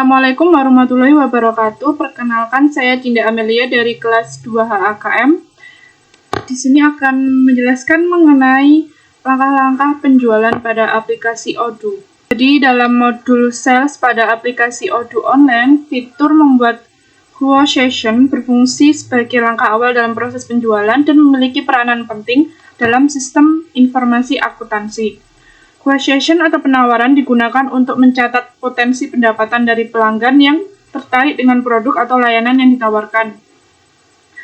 Assalamualaikum warahmatullahi wabarakatuh. Perkenalkan, saya Cinda Amelia dari kelas 2 HAKM. Di sini akan menjelaskan mengenai langkah-langkah penjualan pada aplikasi Odoo. Jadi dalam modul sales pada aplikasi Odoo online, fitur membuat quotation berfungsi sebagai langkah awal dalam proses penjualan dan memiliki peranan penting dalam sistem informasi akuntansi. Quotation atau penawaran digunakan untuk mencatat potensi pendapatan dari pelanggan yang tertarik dengan produk atau layanan yang ditawarkan.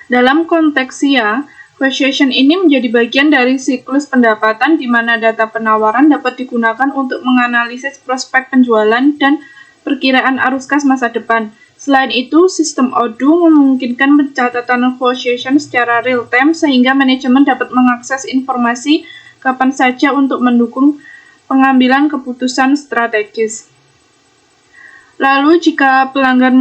Dalam konteks SIA, quotation ini menjadi bagian dari siklus pendapatan di mana data penawaran dapat digunakan untuk menganalisis prospek penjualan dan perkiraan arus kas masa depan. Selain itu, sistem Odoo memungkinkan pencatatan quotation secara real-time sehingga manajemen dapat mengakses informasi kapan saja untuk mendukung pengambilan keputusan strategis. Lalu, jika pelanggan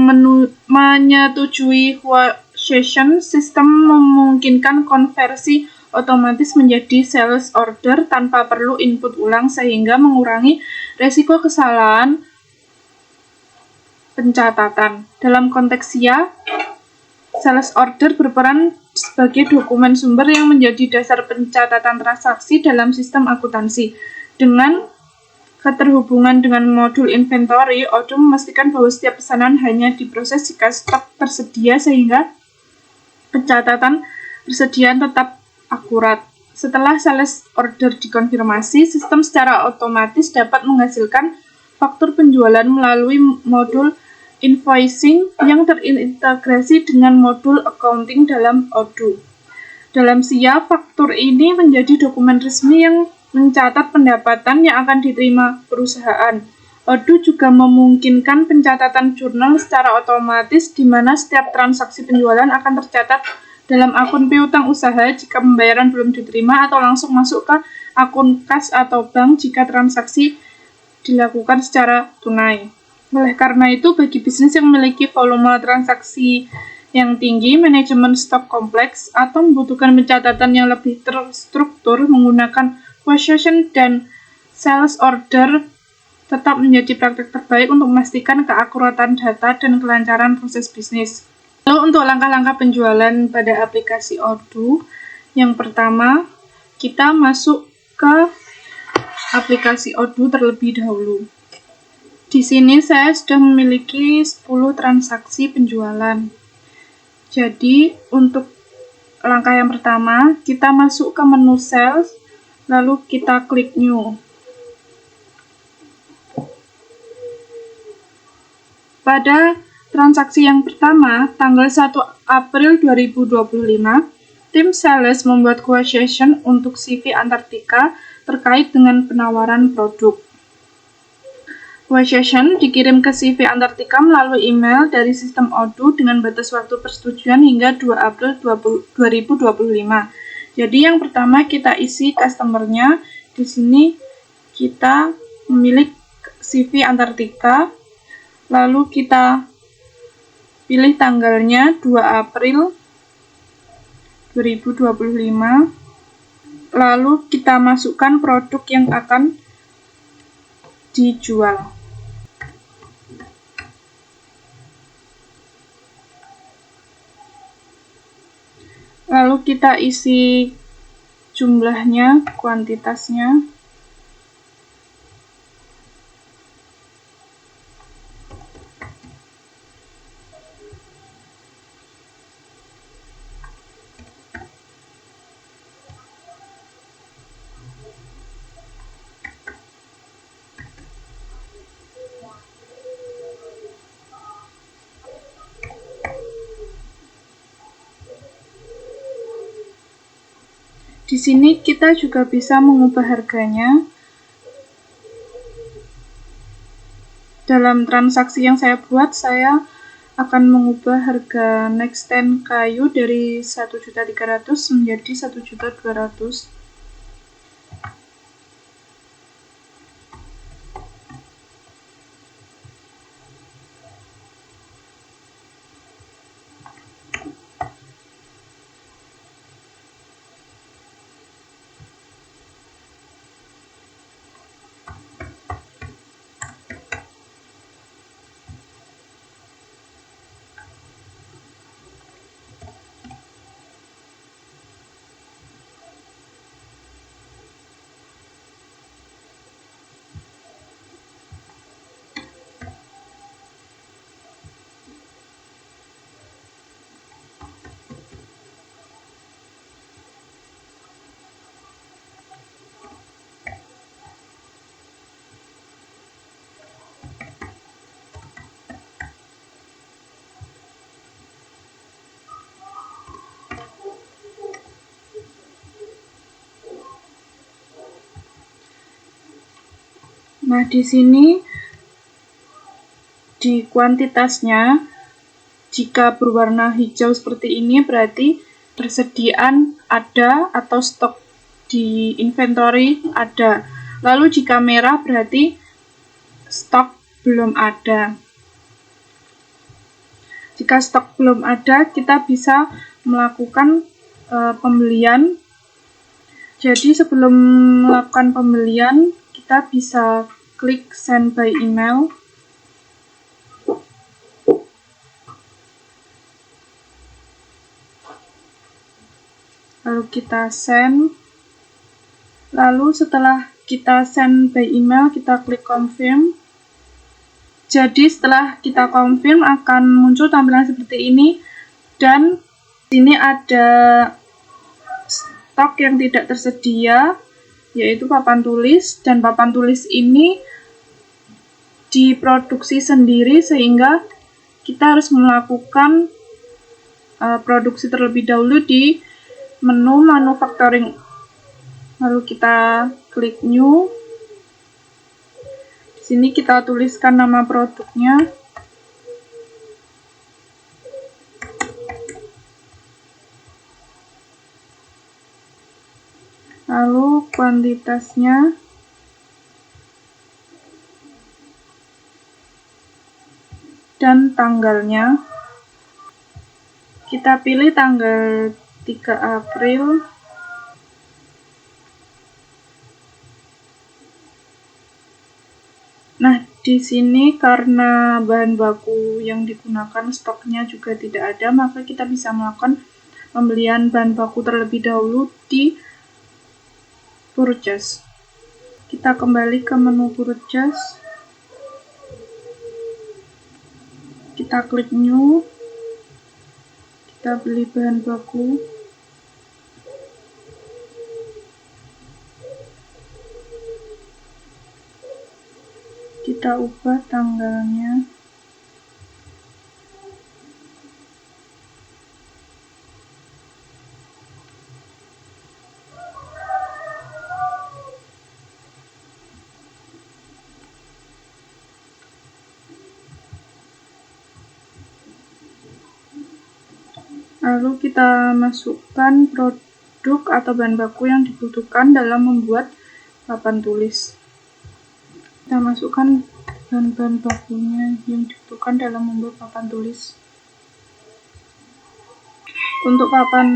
menyetujui quotation, sistem memungkinkan konversi otomatis menjadi sales order tanpa perlu input ulang sehingga mengurangi resiko kesalahan pencatatan. Dalam konteks SIA, sales order berperan sebagai dokumen sumber yang menjadi dasar pencatatan transaksi dalam sistem akuntansi. Dengan keterhubungan dengan modul inventory, Odoo memastikan bahwa setiap pesanan hanya diproses jika stok tersedia sehingga pencatatan persediaan tetap akurat. Setelah sales order dikonfirmasi, sistem secara otomatis dapat menghasilkan faktur penjualan melalui modul invoicing yang terintegrasi dengan modul accounting dalam Odoo. Dalam SIA, faktur ini menjadi dokumen resmi yang mencatat pendapatan yang akan diterima perusahaan. Odoo juga memungkinkan pencatatan jurnal secara otomatis di mana setiap transaksi penjualan akan tercatat dalam akun piutang usaha jika pembayaran belum diterima atau langsung masuk ke akun kas atau bank jika transaksi dilakukan secara tunai. Oleh karena itu, bagi bisnis yang memiliki volume transaksi yang tinggi, manajemen stok kompleks, atau membutuhkan pencatatan yang lebih terstruktur menggunakan quotation dan sales order tetap menjadi praktik terbaik untuk memastikan keakuratan data dan kelancaran proses bisnis. Lalu untuk langkah-langkah penjualan pada aplikasi Odoo, yang pertama, kita masuk ke aplikasi Odoo terlebih dahulu. Di sini saya sudah memiliki 10 transaksi penjualan. Jadi, untuk langkah yang pertama, kita masuk ke menu sales, lalu kita klik new. Pada transaksi yang pertama, tanggal 1 April 2025, tim sales membuat quotation untuk CV Antartika terkait dengan penawaran produk. Quotation dikirim ke CV Antartika melalui email dari sistem Odoo dengan batas waktu persetujuan hingga 2 April 2025. Jadi yang pertama kita isi customer-nya. Di sini kita memilih CV Antartika, lalu kita pilih tanggalnya 2 April 2025, lalu kita masukkan produk yang akan dijual. Lalu kita isi jumlahnya, kuantitasnya. Di sini kita juga bisa mengubah harganya. Dalam transaksi yang saya buat, saya akan mengubah harga Nexten kayu dari 1.300.000 menjadi 1.200.000. Nah, di sini di kuantitasnya, jika berwarna hijau seperti ini berarti persediaan ada atau stok di inventory ada. Lalu jika merah berarti stok belum ada. Jika stok belum ada, kita bisa melakukan pembelian. Jadi sebelum melakukan pembelian, kita bisa klik send by email. Lalu kita send. Lalu setelah kita send by email, kita klik confirm. Jadi setelah kita confirm akan muncul tampilan seperti ini, dan ini ada stok yang tidak tersedia, yaitu papan tulis, dan papan tulis ini diproduksi sendiri sehingga kita harus melakukan produksi terlebih dahulu di menu manufacturing. Lalu kita klik new. Di sini kita tuliskan nama produknya. Lalu kuantitasnya. Dan tanggalnya. Kita pilih tanggal 3 April. Nah, di sini karena bahan baku yang digunakan stoknya juga tidak ada, maka kita bisa melakukan pembelian bahan baku terlebih dahulu di purchase. Kita kembali ke menu purchase. Kita klik new. Kita beli bahan baku. Kita ubah tanggalnya. Lalu kita masukkan produk atau bahan baku yang dibutuhkan dalam membuat papan tulis. Kita masukkan bahan-bahan bakunya yang dibutuhkan dalam membuat papan tulis. Untuk papan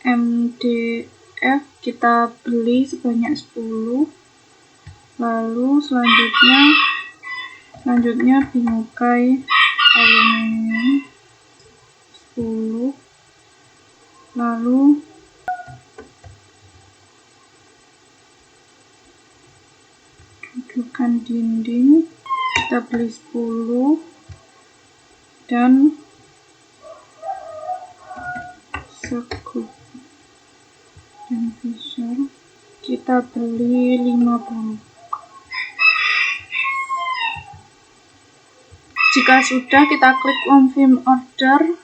MDF kita beli sebanyak 10. Lalu selanjutnya bingkai aluminium 10. Lalu dudukan dinding kita beli 10, dan sekup dan visor kita beli 50. Jika sudah, kita klik confirm order,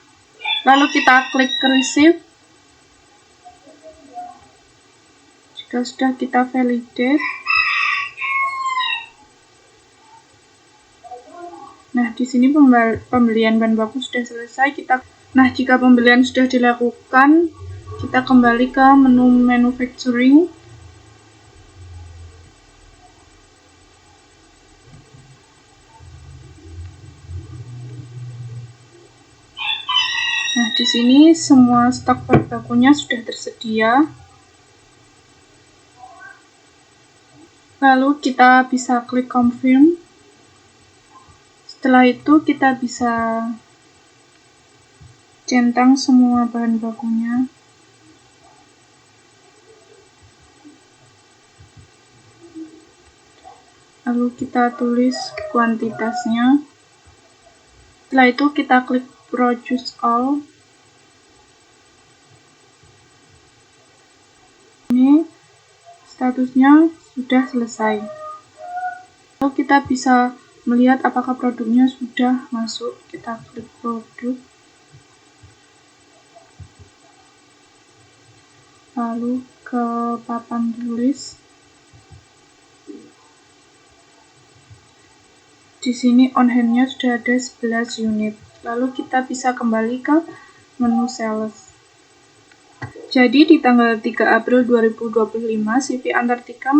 lalu kita klik receive. Jika sudah, kita validate. Nah, di sini pembelian bahan baku sudah selesai. Nah, jika pembelian sudah dilakukan, kita kembali ke menu manufacturing. Nah, di sini semua stok bahan bakunya sudah tersedia. Lalu kita bisa klik confirm. Setelah itu kita bisa centang semua bahan bakunya. Lalu kita tulis kuantitasnya. Setelah itu kita klik produce all. Ini statusnya sudah selesai. Lalu kita bisa melihat apakah produknya sudah masuk. Kita klik produk, lalu ke papan tulis. Di sini on hand-nya sudah ada 11 unit. Lalu kita bisa kembali ke menu sales. Jadi di tanggal 3 April 2025, CV Antartika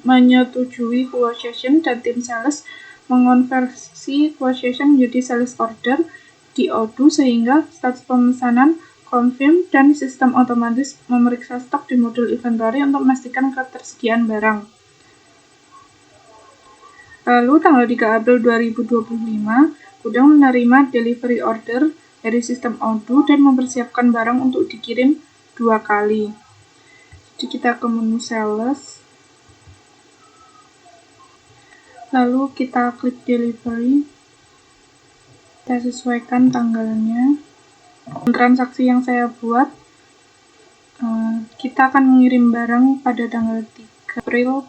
menyetujui quotation dan tim sales mengonversi quotation menjadi sales order di Odoo sehingga status pemesanan confirm dan sistem otomatis memeriksa stok di modul inventory untuk memastikan ketersediaan barang. Lalu tanggal 3 April 2025, gudang menerima delivery order dari sistem Odoo dan mempersiapkan barang untuk dikirim 2 kali. Jadi kita ke menu sales. Lalu kita klik delivery. Kita sesuaikan tanggalnya. Transaksi yang saya buat, kita akan mengirim barang pada tanggal 3 April.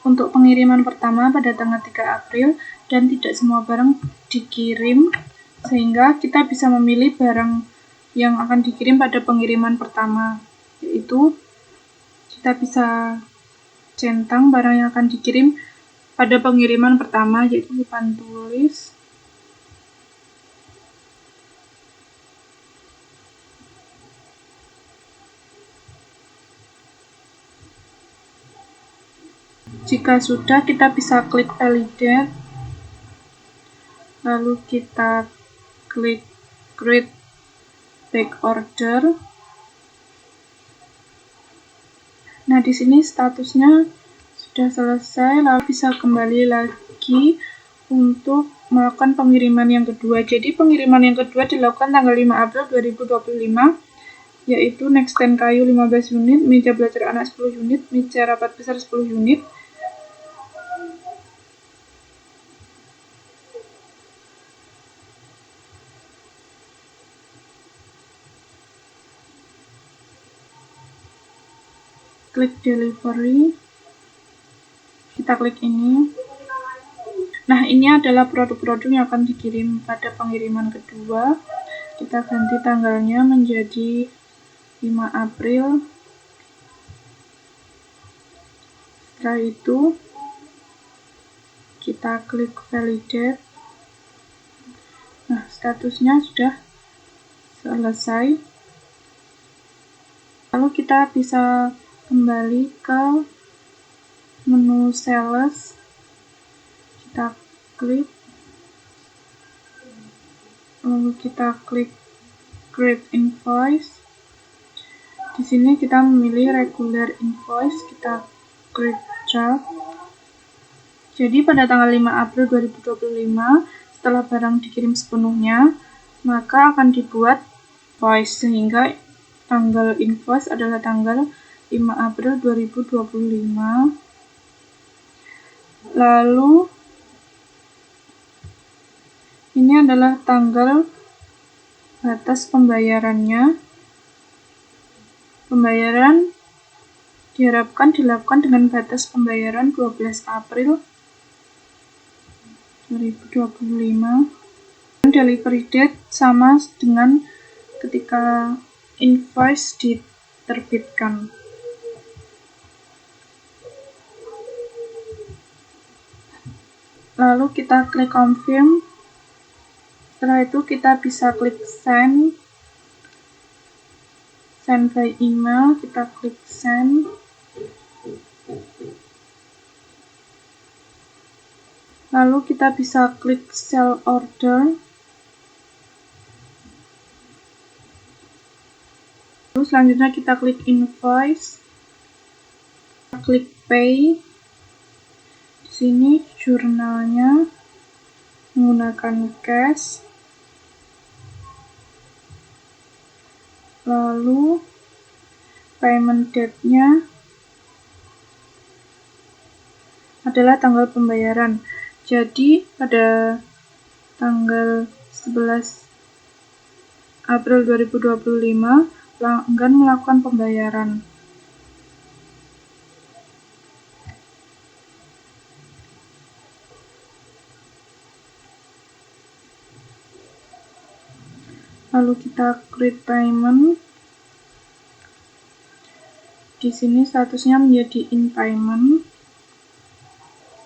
Untuk pengiriman pertama pada tanggal 3 April dan tidak semua barang dikirim, sehingga kita bisa memilih barang yang akan dikirim pada pengiriman pertama, yaitu kita bisa centang barang yang akan dikirim pada pengiriman pertama, yaitu papan tulis. Jika sudah, kita bisa klik validate, lalu kita klik create back order. Nah, di sini statusnya sudah selesai, lalu bisa kembali lagi untuk melakukan pengiriman yang kedua. Jadi pengiriman yang kedua dilakukan tanggal 5 April 2025, yaitu nextstand kayu 15 unit, meja belajar anak 10 unit, meja rapat besar 10 unit. Klik delivery, kita klik ini. Nah, ini adalah produk-produk yang akan dikirim pada pengiriman kedua. Kita ganti tanggalnya menjadi 5 April. Setelah itu kita klik validate. Nah, statusnya sudah selesai. Lalu kita bisa kembali ke menu sales. Kita klik, lalu kita klik create invoice. Di sini kita memilih regular invoice, kita klik draft. Jadi pada tanggal 5 April 2025, setelah barang dikirim sepenuhnya, maka akan dibuat invoice sehingga tanggal invoice adalah tanggal 5 April 2025. Lalu ini adalah tanggal batas pembayarannya. Pembayaran diharapkan dilakukan dengan batas pembayaran 12 April 2025. Delivery date sama dengan ketika invoice diterbitkan. Lalu kita klik confirm. Setelah itu kita bisa klik send by email, kita klik send. Lalu kita bisa klik sell order. Lalu selanjutnya kita klik invoice. Kita klik pay. Di sini jurnalnya menggunakan cash. Lalu payment date-nya adalah tanggal pembayaran. Jadi pada tanggal 11 April 2025, pelanggan melakukan pembayaran. Lalu kita create payment. Di sini statusnya menjadi in payment.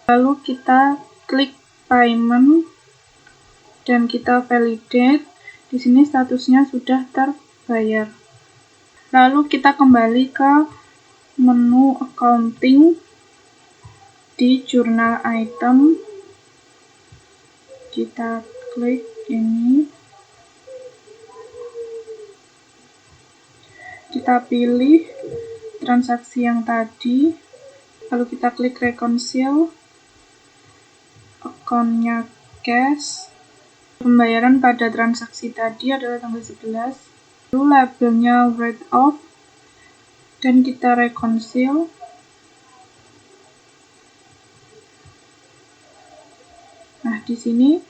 Lalu kita klik payment dan kita validate. Di sini statusnya sudah terbayar. Lalu kita kembali ke menu accounting di jurnal item. Kita klik ini. Kita pilih transaksi yang tadi. Lalu kita klik reconcile. Akunnya cash. Pembayaran pada transaksi tadi adalah tanggal 11. Lalu labelnya write off. Dan kita reconcile. Nah, di sini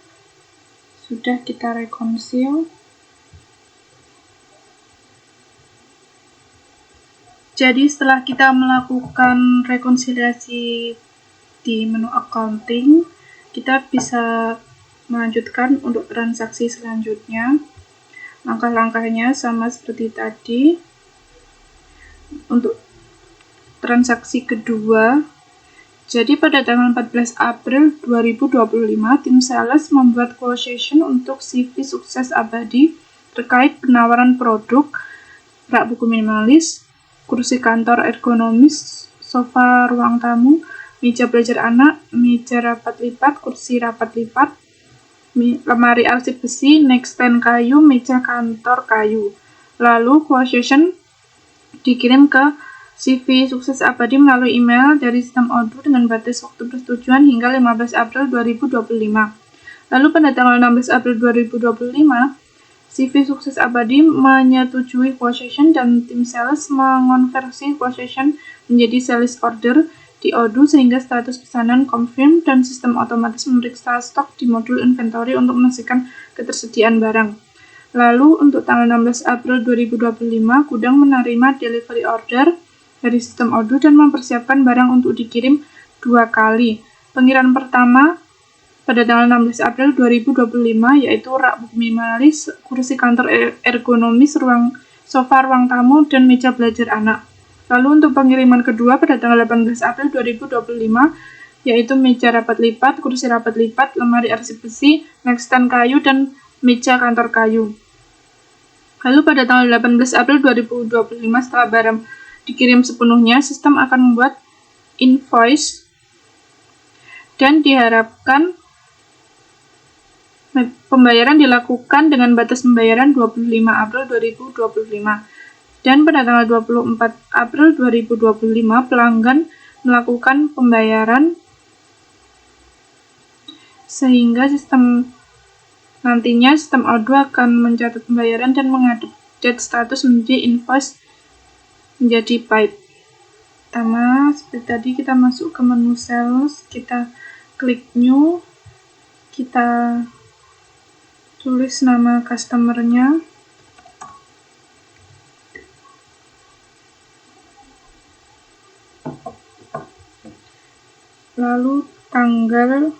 sudah kita reconcile. Jadi setelah kita melakukan rekonsiliasi di menu accounting, kita bisa melanjutkan untuk transaksi selanjutnya. Langkah-langkahnya sama seperti tadi. Untuk transaksi kedua, jadi pada tanggal 14 April 2025, tim sales membuat quotation untuk CV sukses abadi terkait penawaran produk rak buku minimalis, kursi kantor ergonomis, sofa ruang tamu, meja belajar anak, meja rapat lipat, kursi rapat lipat, lemari arsip besi, nightstand kayu, meja kantor kayu. Lalu quotation dikirim ke CV sukses abadi melalui email dari sistem Odoo dengan batas waktu persetujuan hingga 15 April 2025. Lalu pada tanggal 16 April 2025, CV sukses abadi menyetujui quotation dan tim sales mengonversi quotation menjadi sales order di Odoo sehingga status pesanan confirm dan sistem otomatis memeriksa stok di modul inventory untuk memastikan ketersediaan barang. Lalu untuk tanggal 16 April 2025, gudang menerima delivery order dari sistem Odoo dan mempersiapkan barang untuk dikirim 2 kali. Pengiriman pertama pada tanggal 16 April 2025 yaitu rak buku minimalis, kursi kantor ergonomis, sofa ruang tamu, dan meja belajar anak. Lalu untuk pengiriman kedua pada tanggal 18 April 2025 yaitu meja rapat lipat, kursi rapat lipat, lemari arsip besi, nightstand kayu, dan meja kantor kayu. Lalu pada tanggal 18 April 2025 setelah barang dikirim sepenuhnya, sistem akan membuat invoice dan diharapkan pembayaran dilakukan dengan batas pembayaran 25 April 2025. Dan pada tanggal 24 April 2025, pelanggan melakukan pembayaran sehingga nantinya sistem Odoo akan mencatat pembayaran dan mengupdate status menjadi invoice menjadi paid. Pertama, seperti tadi kita masuk ke menu sales, kita klik new, kita tulis nama customer-nya, lalu tanggal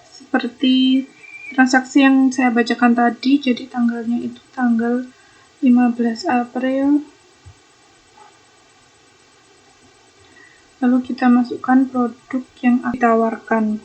seperti transaksi yang saya bacakan tadi, jadi tanggalnya itu tanggal 15 April. Lalu kita masukkan produk yang ditawarkan.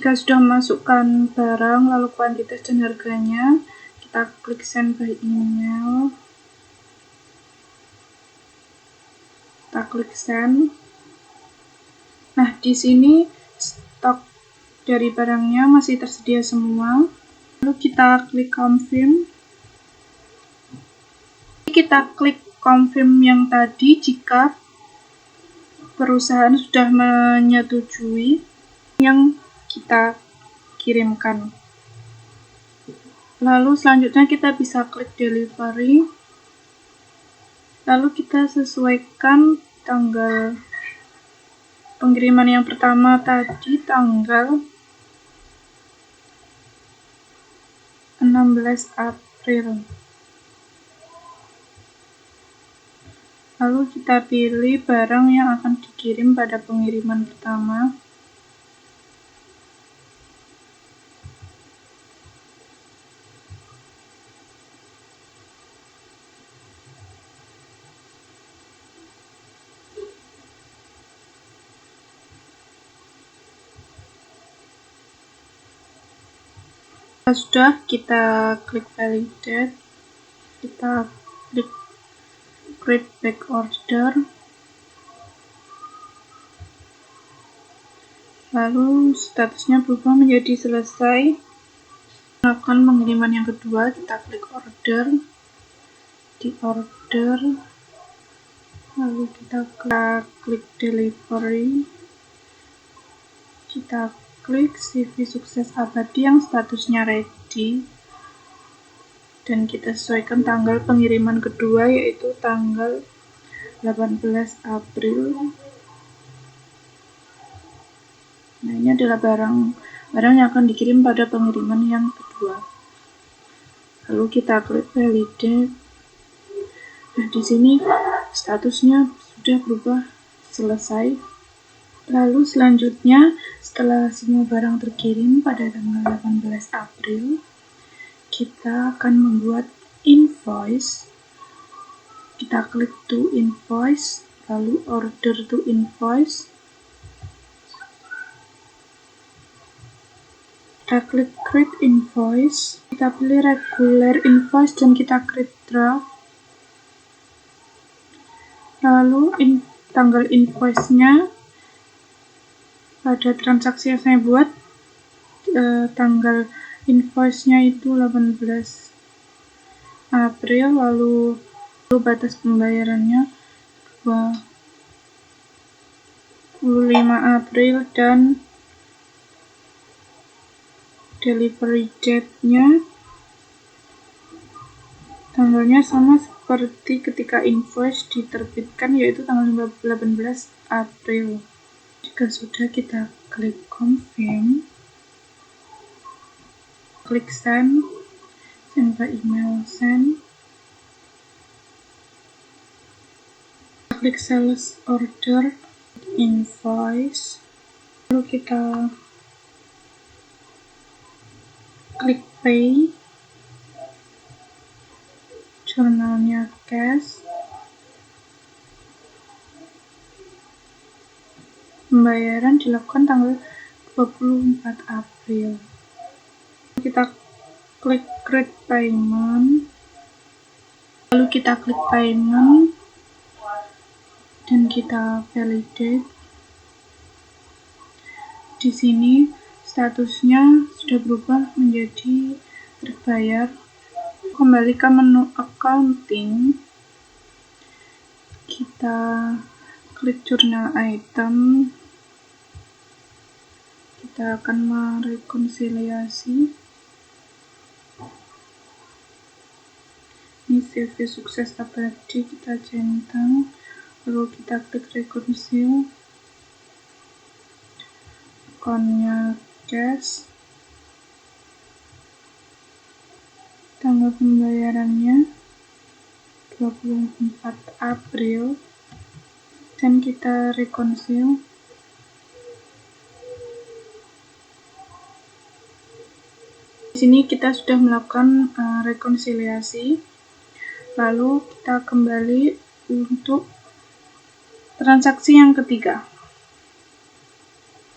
Jika sudah memasukkan barang lalu kuantitas dan harganya, kita klik send by email. Kita klik send. Nah, di sini stok dari barangnya masih tersedia semua. Lalu kita klik confirm. Kita klik confirm yang tadi jika perusahaan sudah menyetujui yang kita kirimkan. Lalu selanjutnya kita bisa klik delivery. Lalu kita sesuaikan tanggal pengiriman yang pertama tadi, tanggal 16 April. Lalu kita pilih barang yang akan dikirim pada pengiriman pertama. Sudah, kita klik validate, kita klik create back order, lalu statusnya berubah menjadi selesai. Melakukan pengiriman yang kedua, kita klik order, di order, lalu kita klik delivery, kita klik CV sukses abadi yang statusnya ready, dan kita sesuaikan tanggal pengiriman kedua yaitu tanggal 18 April. Nah, ini adalah barang yang akan dikirim pada pengiriman yang kedua. Lalu kita klik validate. Nah, di sini statusnya sudah berubah selesai. Lalu selanjutnya, setelah semua barang terkirim pada tanggal 18 April, kita akan membuat invoice. Kita klik to invoice, lalu order to invoice. Kita klik create invoice, kita pilih regular invoice dan kita create draft. Lalu tanggal invoice-nya pada transaksi yang saya buat, tanggal invoice-nya itu 18 April, lalu batas pembayarannya 25 April, dan delivery date-nya tanggalnya sama seperti ketika invoice diterbitkan, yaitu tanggal 18 April. Jika sudah, kita klik confirm, klik send by email send, klik sales order, invoice, lalu kita klik pay, jurnalnya cash, pembayaran dilakukan tanggal 24 April. Kita klik create payment, lalu kita klik payment dan kita validate. Di sini statusnya sudah berubah menjadi terbayar. Kembali ke menu accounting, kita klik journal item, kita akan merekonsiliasi. Ini CV sukses abadi, kita centang, lalu kita klik reconcile, akunnya cash, tanggal pembayarannya 24 April, dan kita reconcile. Di sini kita sudah melakukan rekonsiliasi. Lalu kita kembali untuk transaksi yang ketiga.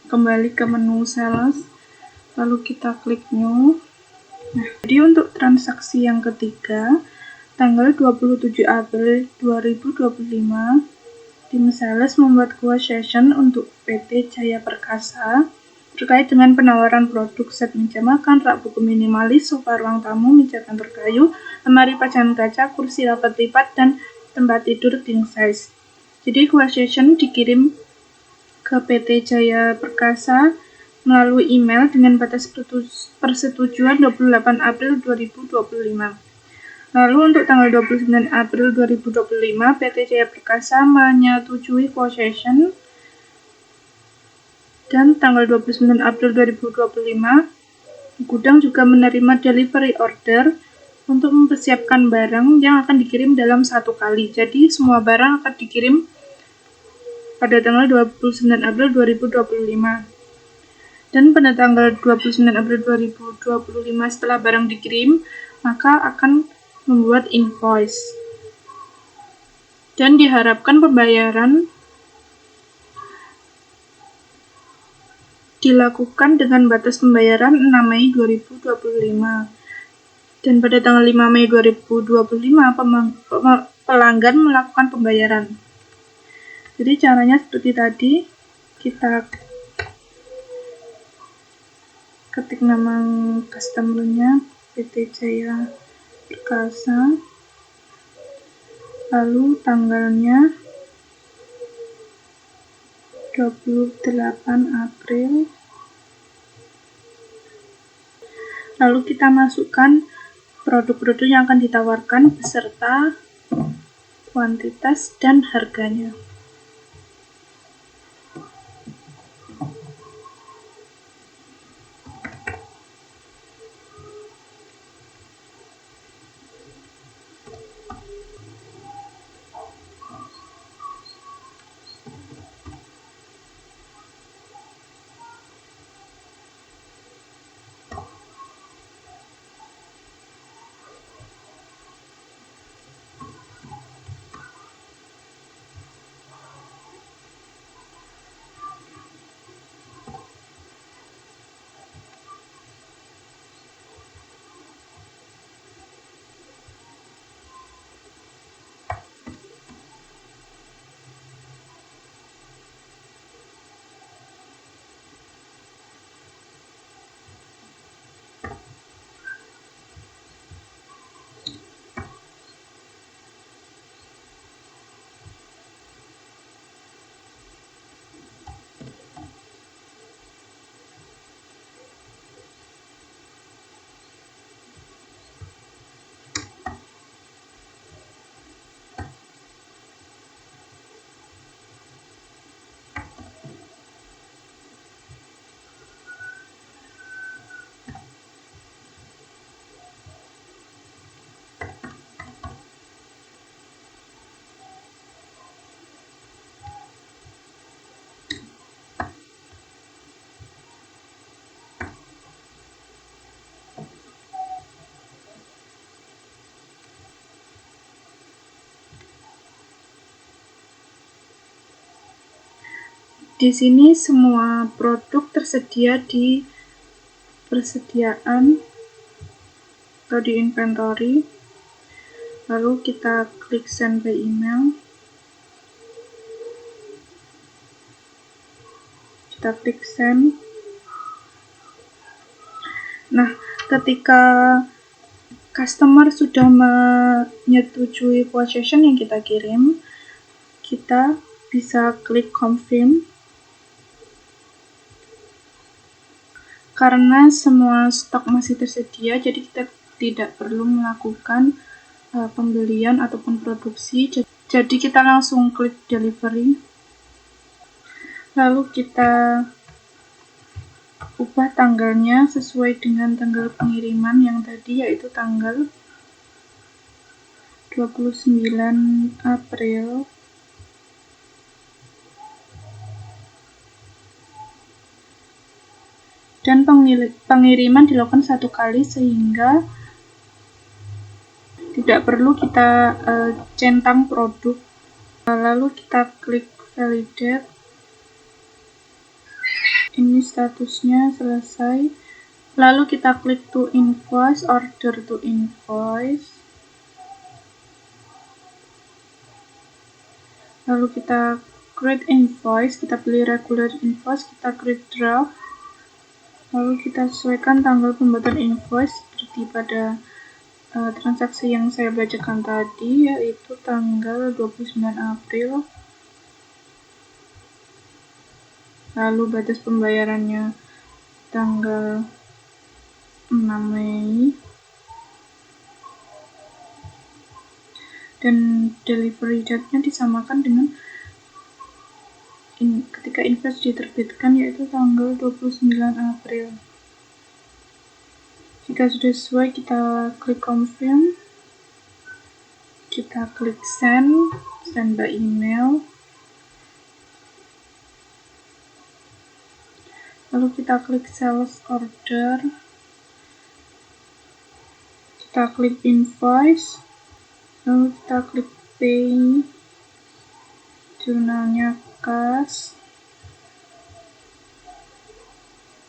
Kembali ke menu sales, lalu kita klik new. Nah, jadi untuk transaksi yang ketiga, tanggal 27 April 2025, tim sales membuat quotation untuk PT Jaya Perkasa terkait dengan penawaran produk set meja makan, rak buku minimalis, sofa ruang tamu, meja kantor kayu, lemari pajangan kaca, kursi rapat lipat, dan tempat tidur king size. Jadi quotation dikirim ke PT Jaya Perkasa melalui email dengan batas persetujuan 28 April 2025. Lalu untuk tanggal 29 April 2025, PT Jaya Perkasa menyetujui quotation, dan tanggal 29 April 2025, gudang juga menerima delivery order untuk mempersiapkan barang yang akan dikirim dalam satu kali. Jadi semua barang akan dikirim pada tanggal 29 April 2025. Dan pada tanggal 29 April 2025 setelah barang dikirim, maka akan membuat invoice. Dan diharapkan pembayaran dilakukan dengan batas pembayaran 6 Mei 2025. Dan pada tanggal 5 Mei 2025, pelanggan melakukan pembayaran. Jadi caranya seperti tadi, kita ketik nama customer-nya, PT Jaya Perkasa, lalu tanggalnya 28 April, lalu kita masukkan produk-produk yang akan ditawarkan beserta kuantitas dan harganya. Di sini semua produk tersedia di persediaan atau di inventory. Lalu kita klik send by email. Kita klik send. Nah, ketika customer sudah menyetujui quotation yang kita kirim, kita bisa klik confirm. Karena semua stok masih tersedia, jadi kita tidak perlu melakukan pembelian ataupun produksi. Jadi kita langsung klik delivery. Lalu kita ubah tanggalnya sesuai dengan tanggal pengiriman yang tadi, yaitu tanggal 29 April. Dan pengiriman dilakukan satu kali sehingga tidak perlu kita centang produk. Lalu kita klik validate. Ini statusnya selesai. Lalu kita klik to invoice, order to invoice. Lalu kita create invoice, kita pilih regular invoice, kita create draft. Lalu kita sesuaikan tanggal pembuatan invoice seperti pada transaksi yang saya bacakan tadi, yaitu tanggal 29 April. Lalu batas pembayarannya tanggal 6 Mei. Dan delivery date-nya disamakan dengan ketika invoice diterbitkan, yaitu tanggal 29 April. Jika sudah sesuai, kita klik confirm, kita klik send by email, lalu kita klik sales order, kita klik invoice, lalu kita klik pay, jurnalnya kas,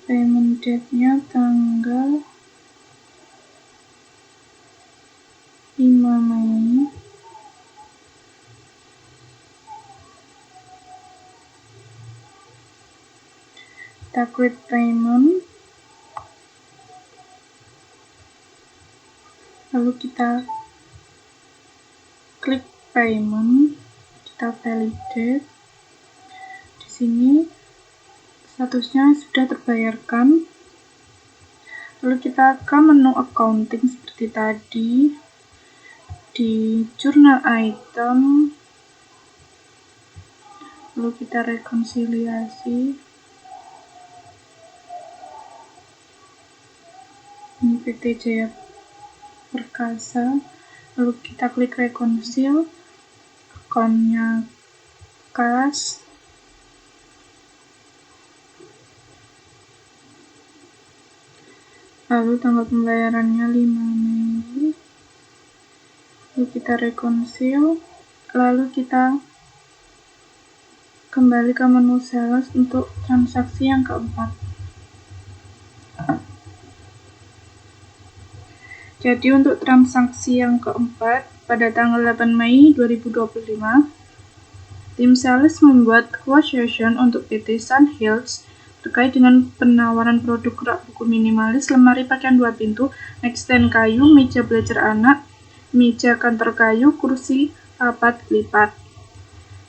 payment date-nya tanggal 5 Mei. Kita klik payment, lalu kita klik payment, kita validate. Di sini statusnya sudah terbayarkan. Lalu kita ke menu accounting seperti tadi. Di jurnal item, lalu kita rekonsiliasi. Ini PT Jaya Perkasa. Lalu kita klik rekonsil, akunnya kas. Lalu tanggal pembayarannya 5 Mei. Lalu kita rekonsil, lalu kita kembali ke menu sales untuk transaksi yang keempat. Jadi untuk transaksi yang keempat, pada tanggal 8 Mei 2025, tim sales membuat quotation untuk PT Sun Hills terkait dengan penawaran produk rak buku minimalis, lemari pakaian 2 pintu, nightstand kayu, meja belajar anak, meja kantor kayu, kursi rapat lipat.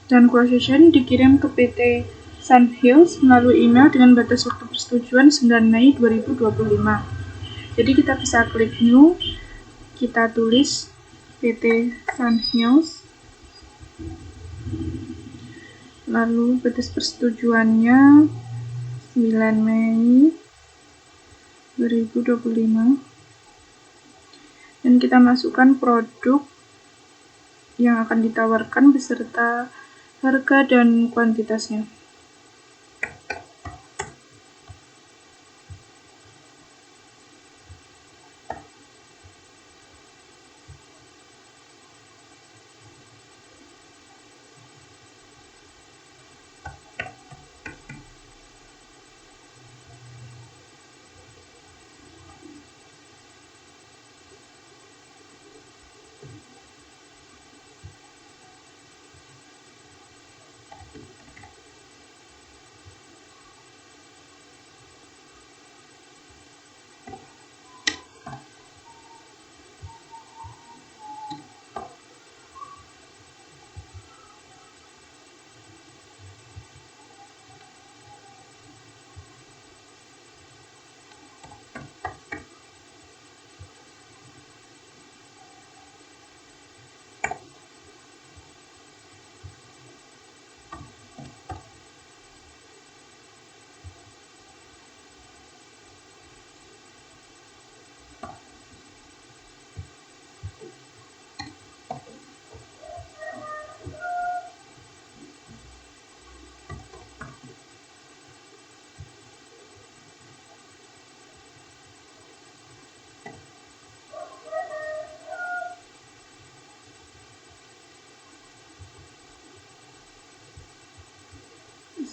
Dan quotation dikirim ke PT Sun Hills melalui email dengan batas waktu persetujuan 9 Mei 2025. Jadi kita bisa klik new, kita tulis PT Sun Hills, lalu batas persetujuannya 9 Mei 2025, dan kita masukkan produk yang akan ditawarkan beserta harga dan kuantitasnya.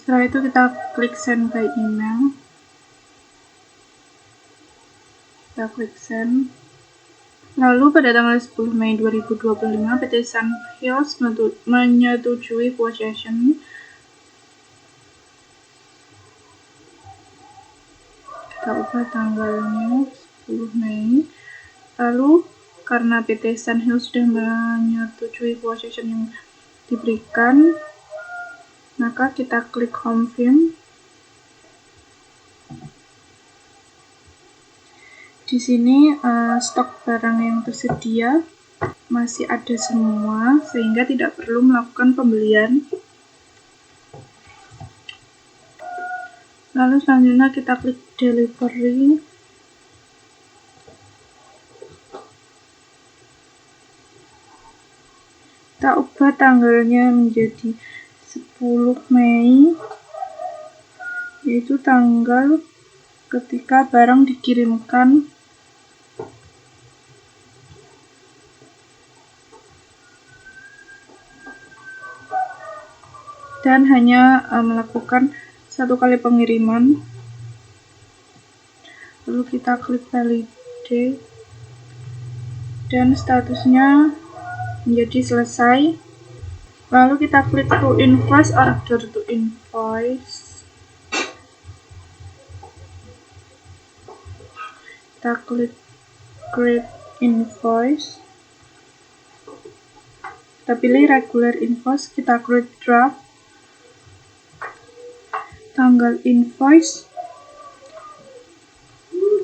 Setelah itu kita klik send by email. Kita klik send. Lalu pada tanggal 10 Mei 2025 PT Sun Hills menyetujui possession. Kita ubah tanggalnya 10 Mei. Lalu karena PT Sun Hills sudah menyetujui possession yang diberikan, maka kita klik confirm. Di sini stok barang yang tersedia masih ada semua, sehingga tidak perlu melakukan pembelian. Lalu selanjutnya kita klik delivery. Kita ubah tanggalnya menjadi 10 Mei, yaitu tanggal ketika barang dikirimkan. Dan hanya melakukan 1 kali pengiriman. Lalu kita klik validate dan statusnya menjadi selesai. Lalu kita klik to invoice, order to invoice. Kita klik create invoice. Kita pilih regular invoice, kita create draft. Tanggal invoice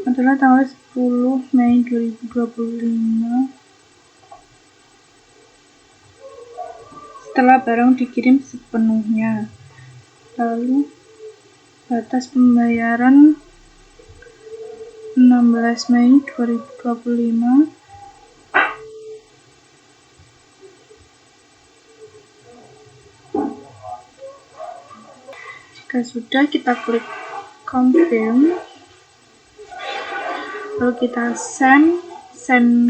adalah tanggal 10 Mei 2025 setelah barang dikirim sepenuhnya. Lalu batas pembayaran 16 Mei 2025. Jika sudah, kita klik confirm. Lalu kita send,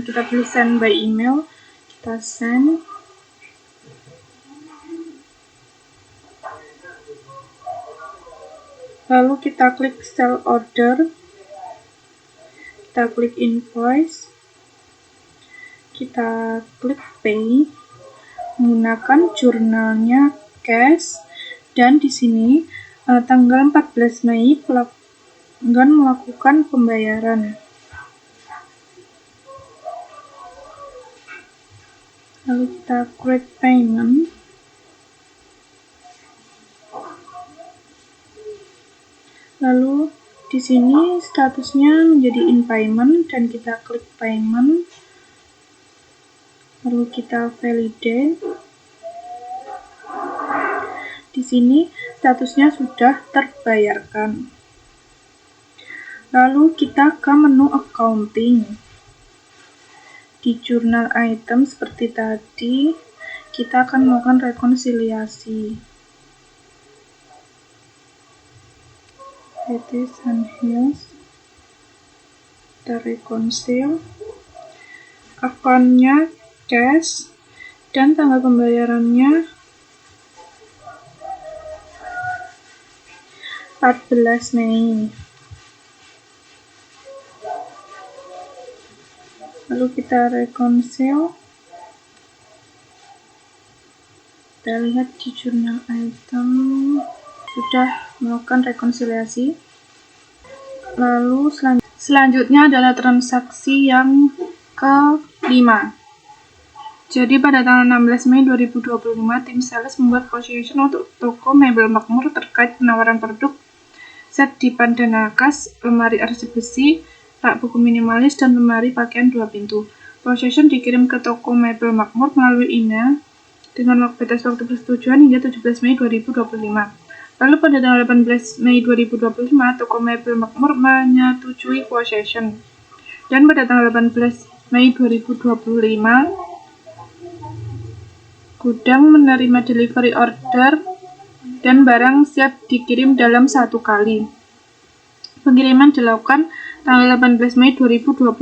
kita pilih send by email, kita send. Lalu kita klik sell order, kita klik invoice, kita klik pay menggunakan jurnalnya cash, dan di sini tanggal 14 Mei pelanggan melakukan pembayaran. Lalu kita create payment. Lalu di sini statusnya menjadi in payment dan kita klik payment. Lalu kita validate. Di sini statusnya sudah terbayarkan. Lalu kita ke menu accounting. Di jurnal item seperti tadi, kita akan melakukan rekonsiliasi. PT Sun Hills. Kita rekonsil. Akunnya cash dan tanggal pembayarannya 14 Mei. Lalu kita rekonsil. Kita lihat di jurnal item sudah melakukan rekonsiliasi. Lalu selanjutnya adalah transaksi yang ke-5. Jadi pada tanggal 16 Mei 2025, tim sales membuat possession untuk toko mebel makmur terkait penawaran produk set dipan dan nakas, lemari arsip besi, rak buku minimalis, dan lemari pakaian 2 pintu. Possession dikirim ke toko mebel makmur melalui email dengan batas waktu persetujuan hingga 17 Mei 2025. Lalu pada tanggal 18 Mei 2025, toko mebel makmur menyetujui possession. Dan pada tanggal 18 Mei 2025, gudang menerima delivery order dan barang siap dikirim dalam 1 kali. Pengiriman dilakukan tanggal 18 Mei 2025.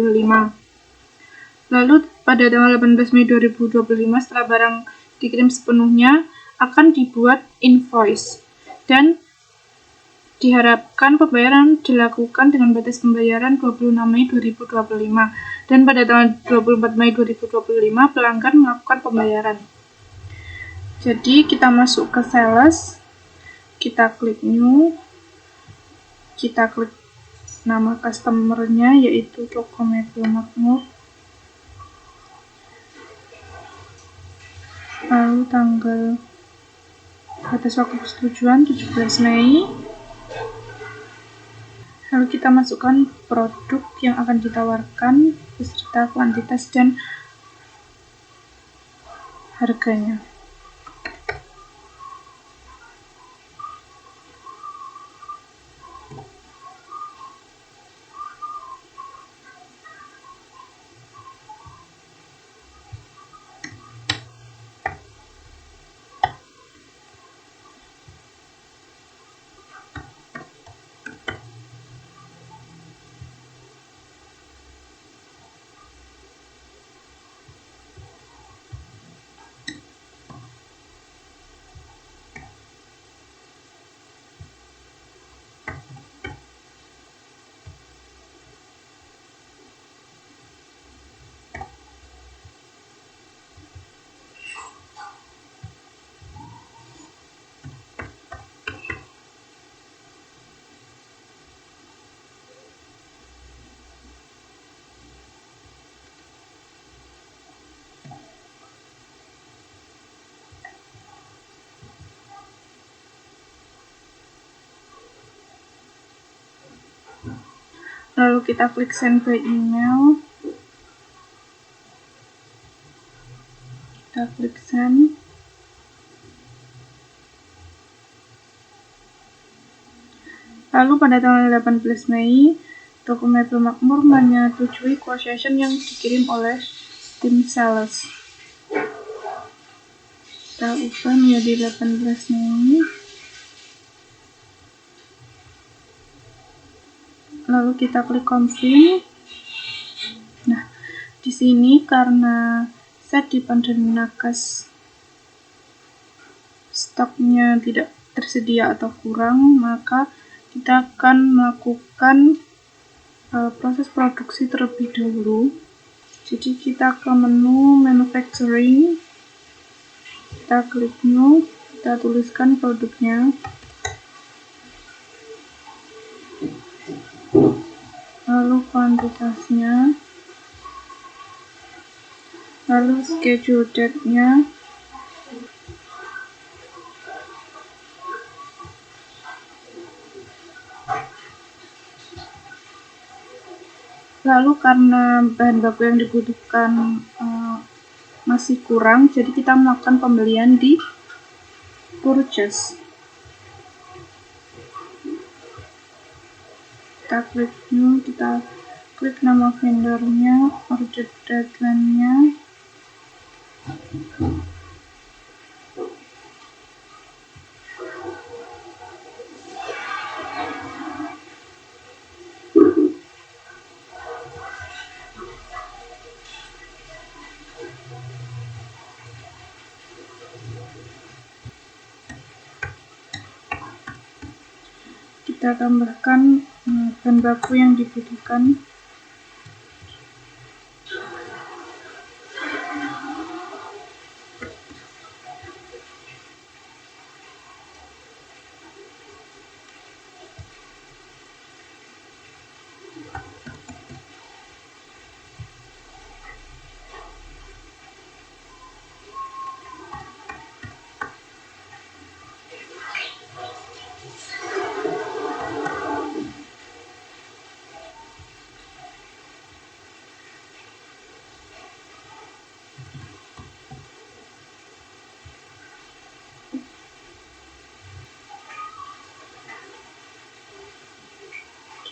Lalu pada tanggal 18 Mei 2025, setelah barang dikirim sepenuhnya, akan dibuat invoice. Dan Diharapkan pembayaran dilakukan dengan batas pembayaran 26 Mei 2025 dan pada tanggal 24 Mei 2025 pelanggan melakukan pembayaran. Jadi kita masuk ke sales, kita klik new, kita klik nama customer-nya yaitu Toko Mebel Makmur, lalu tanggal batas waktu persetujuan 17 Mei. Lalu kita masukkan produk yang akan ditawarkan beserta kuantitas dan harganya. Lalu kita klik send by email, kita klik send. Lalu pada tanggal 18 Mei, Toko Mebel Makmur menyetujui quotation yang dikirim oleh tim sales. Kita ubah menjadi 18 Mei. Lalu kita klik confirm. Nah, di sini karena set Dipan dan Nakes stoknya tidak tersedia atau kurang, maka kita akan melakukan proses produksi terlebih dahulu. Jadi kita ke menu manufacturing, kita klik new, kita tuliskan produknya, lalu kuantitasnya, lalu schedule date-nya, lalu karena bahan baku yang dibutuhkan masih kurang, jadi kita melakukan pembelian di purchase. Kita klik new, kita klik nama vendornya, order deadline-nya, kita tambahkan bahan baku yang dibutuhkan.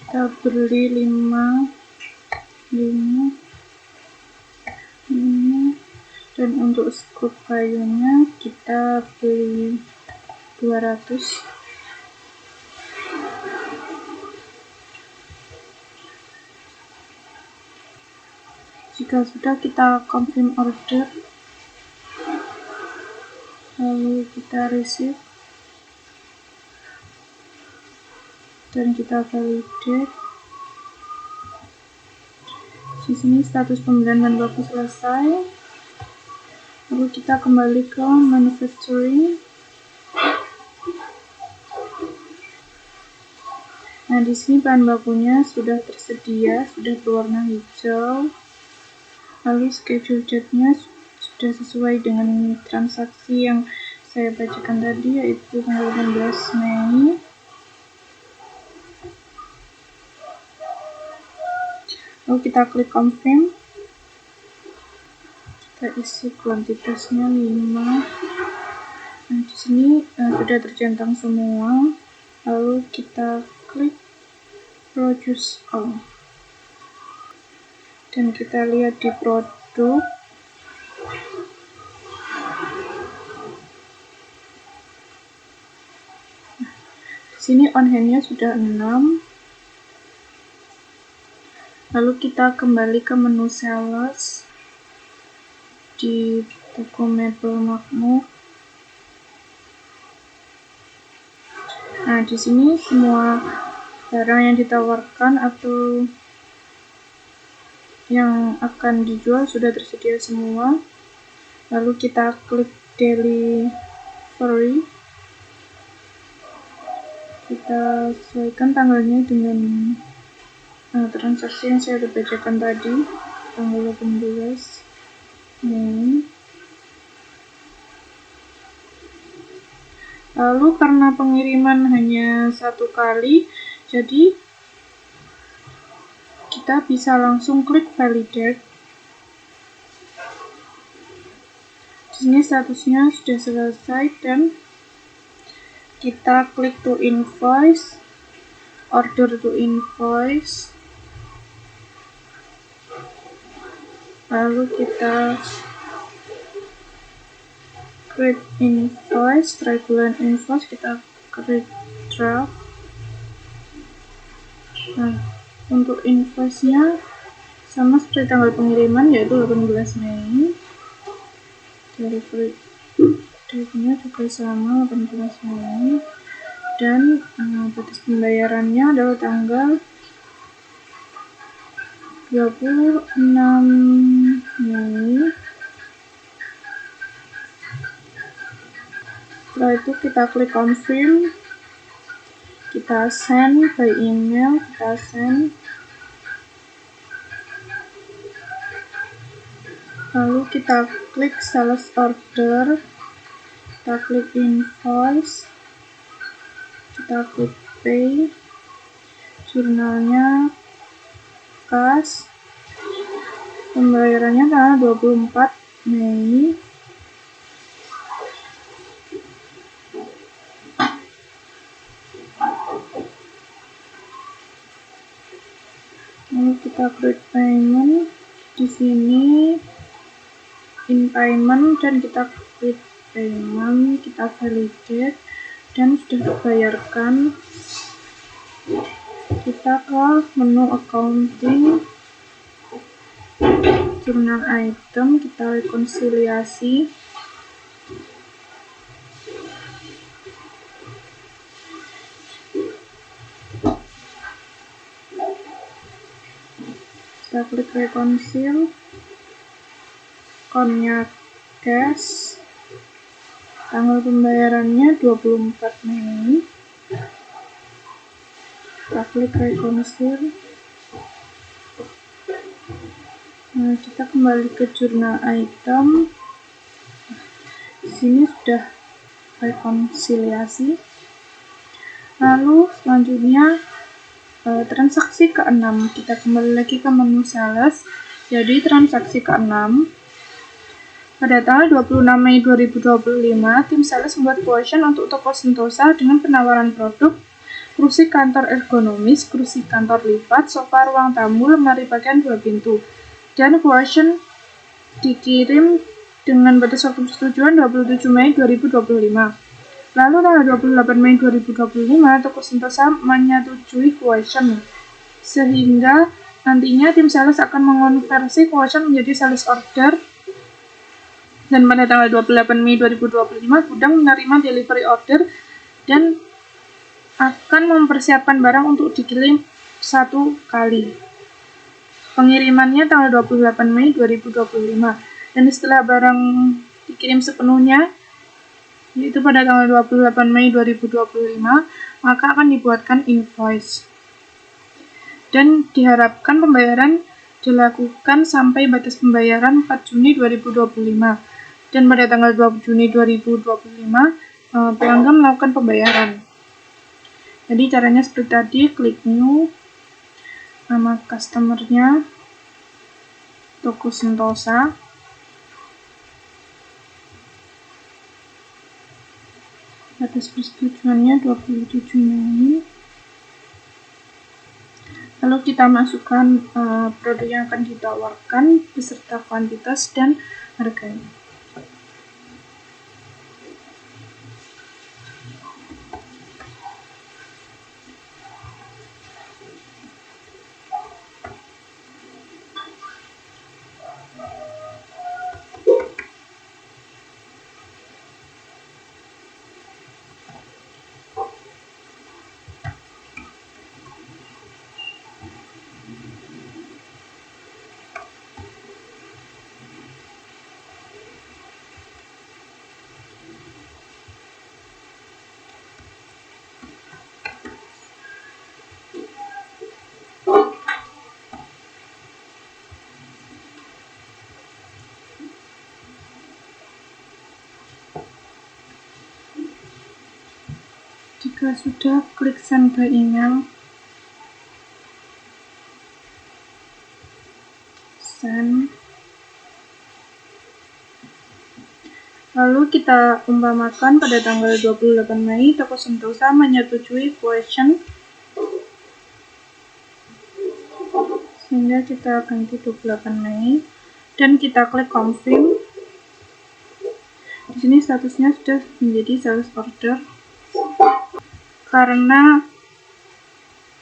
Kita beli 5 dan untuk skop kayunya kita beli 200. Jika sudah, kita confirm order, lalu kita receive. dan kita validate. Di sini status pembelian bahan baku selesai. Lalu kita kembali ke manufacturing. Nah, di sini bahan bakunya sudah tersedia, sudah berwarna hijau. Lalu schedule date-nya sudah sesuai dengan transaksi yang saya bacakan tadi, yaitu tanggal 18 Mei. Lalu kita klik confirm. Kita isi kuantitasnya 5. Nah, di sini sudah tercentang semua. Lalu kita klik produce all. Dan kita lihat di produk. Di sini on hand-nya sudah 6. Lalu kita kembali ke menu sales di toko mebel makmur. Nah, di sini semua barang yang ditawarkan atau yang akan dijual sudah tersedia semua. Lalu kita klik delivery. Kita sesuaikan tanggalnya dengan transaksi yang saya sudah bacakan tadi, tanggal 18 Mei. Lalu karena pengiriman hanya 1 kali, jadi kita bisa langsung klik validate. Di sini statusnya sudah selesai dan kita klik to invoice, order to invoice. Lalu kita create invoice, regular invoice, kita create draft. Nah, untuk invoice-nya sama seperti tanggal pengiriman, yaitu 18 Mei. Delivery date-nya juga sama, 18 Mei. Dan batas pembayarannya adalah tanggal 26 Mei. Setelah itu kita klik confirm, kita send by email, kita send. Lalu kita klik sales order, kita klik invoice, kita klik pay, jurnalnya kas, pembayarannya tanggal 24 Mei. Lalu kita create payment, di sini in payment, dan kita create payment, kita validate, dan sudah dibayarkan. Kita ke menu accounting, jurnal item, kita rekonsiliasi. Kita klik reconcile, account-nya cash, tanggal pembayarannya 24 Mei. Kita klik reconcile. Nah, kita kembali ke jurnal item. Di sini sudah rekonsiliasi. Lalu selanjutnya transaksi ke-6, kita kembali lagi ke menu sales. Jadi transaksi ke-6 pada tanggal 26 Mei 2025, tim sales membuat quotation untuk toko Sentosa dengan penawaran produk kursi kantor ergonomis, kursi kantor lipat, sofa ruang tamu, lemari pakaian 2 pintu, dan quotation dikirim dengan batas waktu persetujuan 27 Mei 2025. Lalu tanggal 28 Mei 2025, toko Sentosa menyetujui quotation, sehingga nantinya tim sales akan mengonversi quotation menjadi sales order. Dan pada tanggal 28 Mei 2025, gudang menerima delivery order dan akan mempersiapkan barang untuk dikirim 1 kali. Pengirimannya tanggal 28 Mei 2025. Dan setelah barang dikirim sepenuhnya, yaitu pada tanggal 28 Mei 2025, maka akan dibuatkan invoice. Dan diharapkan pembayaran dilakukan sampai batas pembayaran 4 Juni 2025. Dan pada tanggal 20 Juni 2025, pelanggan melakukan pembayaran. Jadi caranya seperti tadi, klik new, nama customernya Toko Sentosa, batas persetujuannya 27 Mei. Lalu kita masukkan produk yang akan ditawarkan beserta kuantitas dan harganya. Jika sudah, klik send by email. Send. Lalu kita umpamakan pada tanggal 28 Mei, Toko Sentosa menyetujui question, sehingga kita ganti 28 Mei, dan kita klik confirm. Di sini statusnya sudah menjadi sales order, karena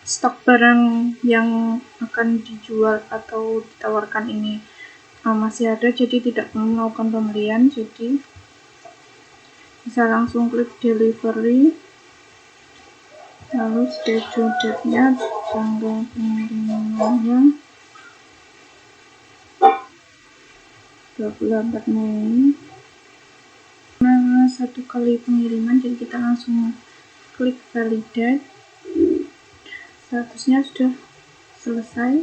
stok barang yang akan dijual atau ditawarkan ini masih ada, jadi tidak melakukan pembelian. Jadi bisa langsung klik delivery, lalu schedule date-nya, tanggal pengirimannya 24 Mei. Nah, 1 kali pengiriman, jadi kita langsung klik validate. Statusnya sudah selesai.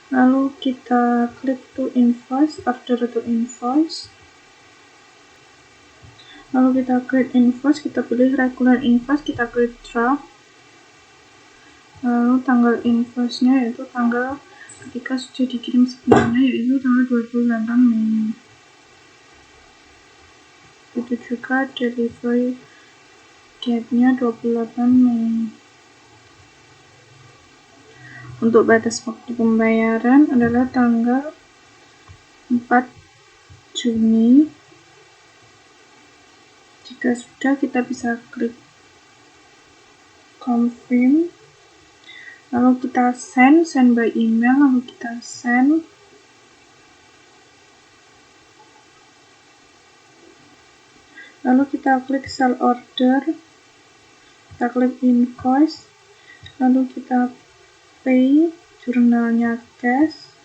Lalu kita klik to invoice, order to invoice. Lalu kita create invoice, kita pilih regular invoice, kita klik draft. Lalu tanggal invoice-nya yaitu tanggal ketika sudah dikirim sebelumnya, yaitu tanggal 28 Mei. Itu juga delivery date-nya 28 Mei. Untuk batas waktu pembayaran adalah tanggal 4 Juni. Jika sudah, kita bisa klik confirm, lalu kita send by email, lalu kita send. Lalu kita klik sell order, kita klik invoice, lalu kita pay, jurnalnya cash,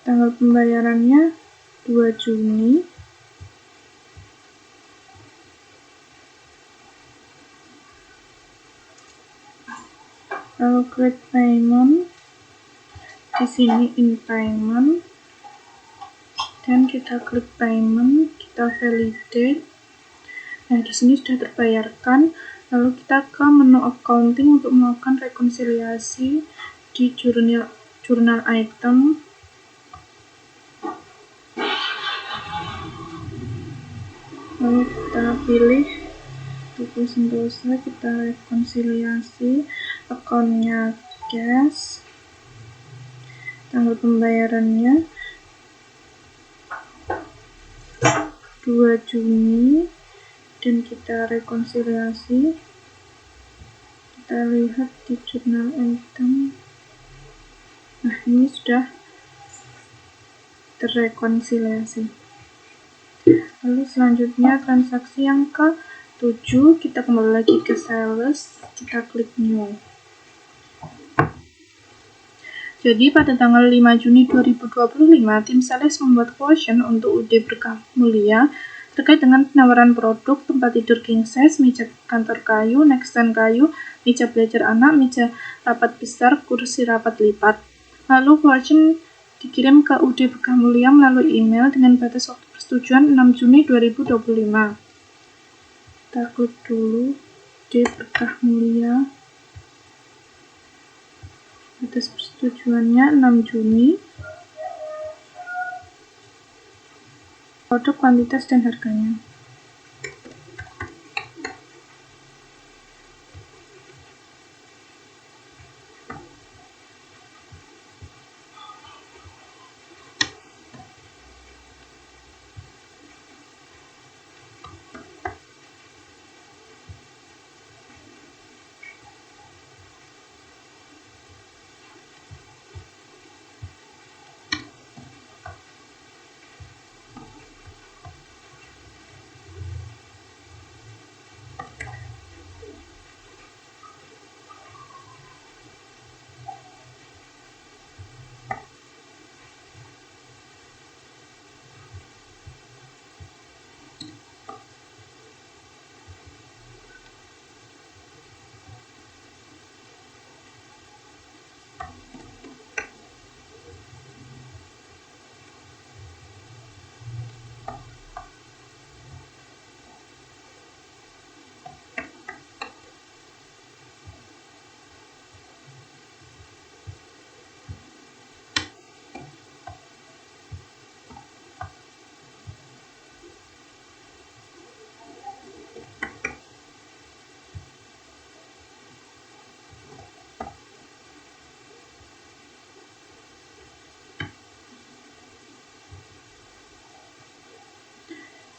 tanggal pembayarannya 2 Juni. Lalu klik payment, di sini in payment, dan kita klik payment, kita validate. Nah, di sini sudah terbayarkan. Lalu kita ke menu accounting untuk melakukan rekonsiliasi di jurnal item. Lalu kita pilih Toko Sentosa, kita rekonsiliasi, akunnya cash, tanggal pembayarannya 2 Juni, dan kita rekonsiliasi. Kita lihat di jurnal item. Nah, ini sudah terrekonsiliasi. Lalu selanjutnya transaksi yang ke-7, kita kembali lagi ke sales, kita klik new. Jadi pada tanggal 5 Juni 2025, tim sales membuat quotation untuk UD Berkah Mulia terkait dengan penawaran produk tempat tidur king size, meja kantor kayu, nextstand kayu, meja belajar anak, meja rapat besar, kursi rapat lipat. Lalu quotation dikirim ke UD Berkah Mulia melalui email dengan batas waktu persetujuan 6 Juni 2025. Kita klik dulu UD Berkah Mulia. Batas persetujuannya 6 Juni. Produk, kuantitas, dan harganya.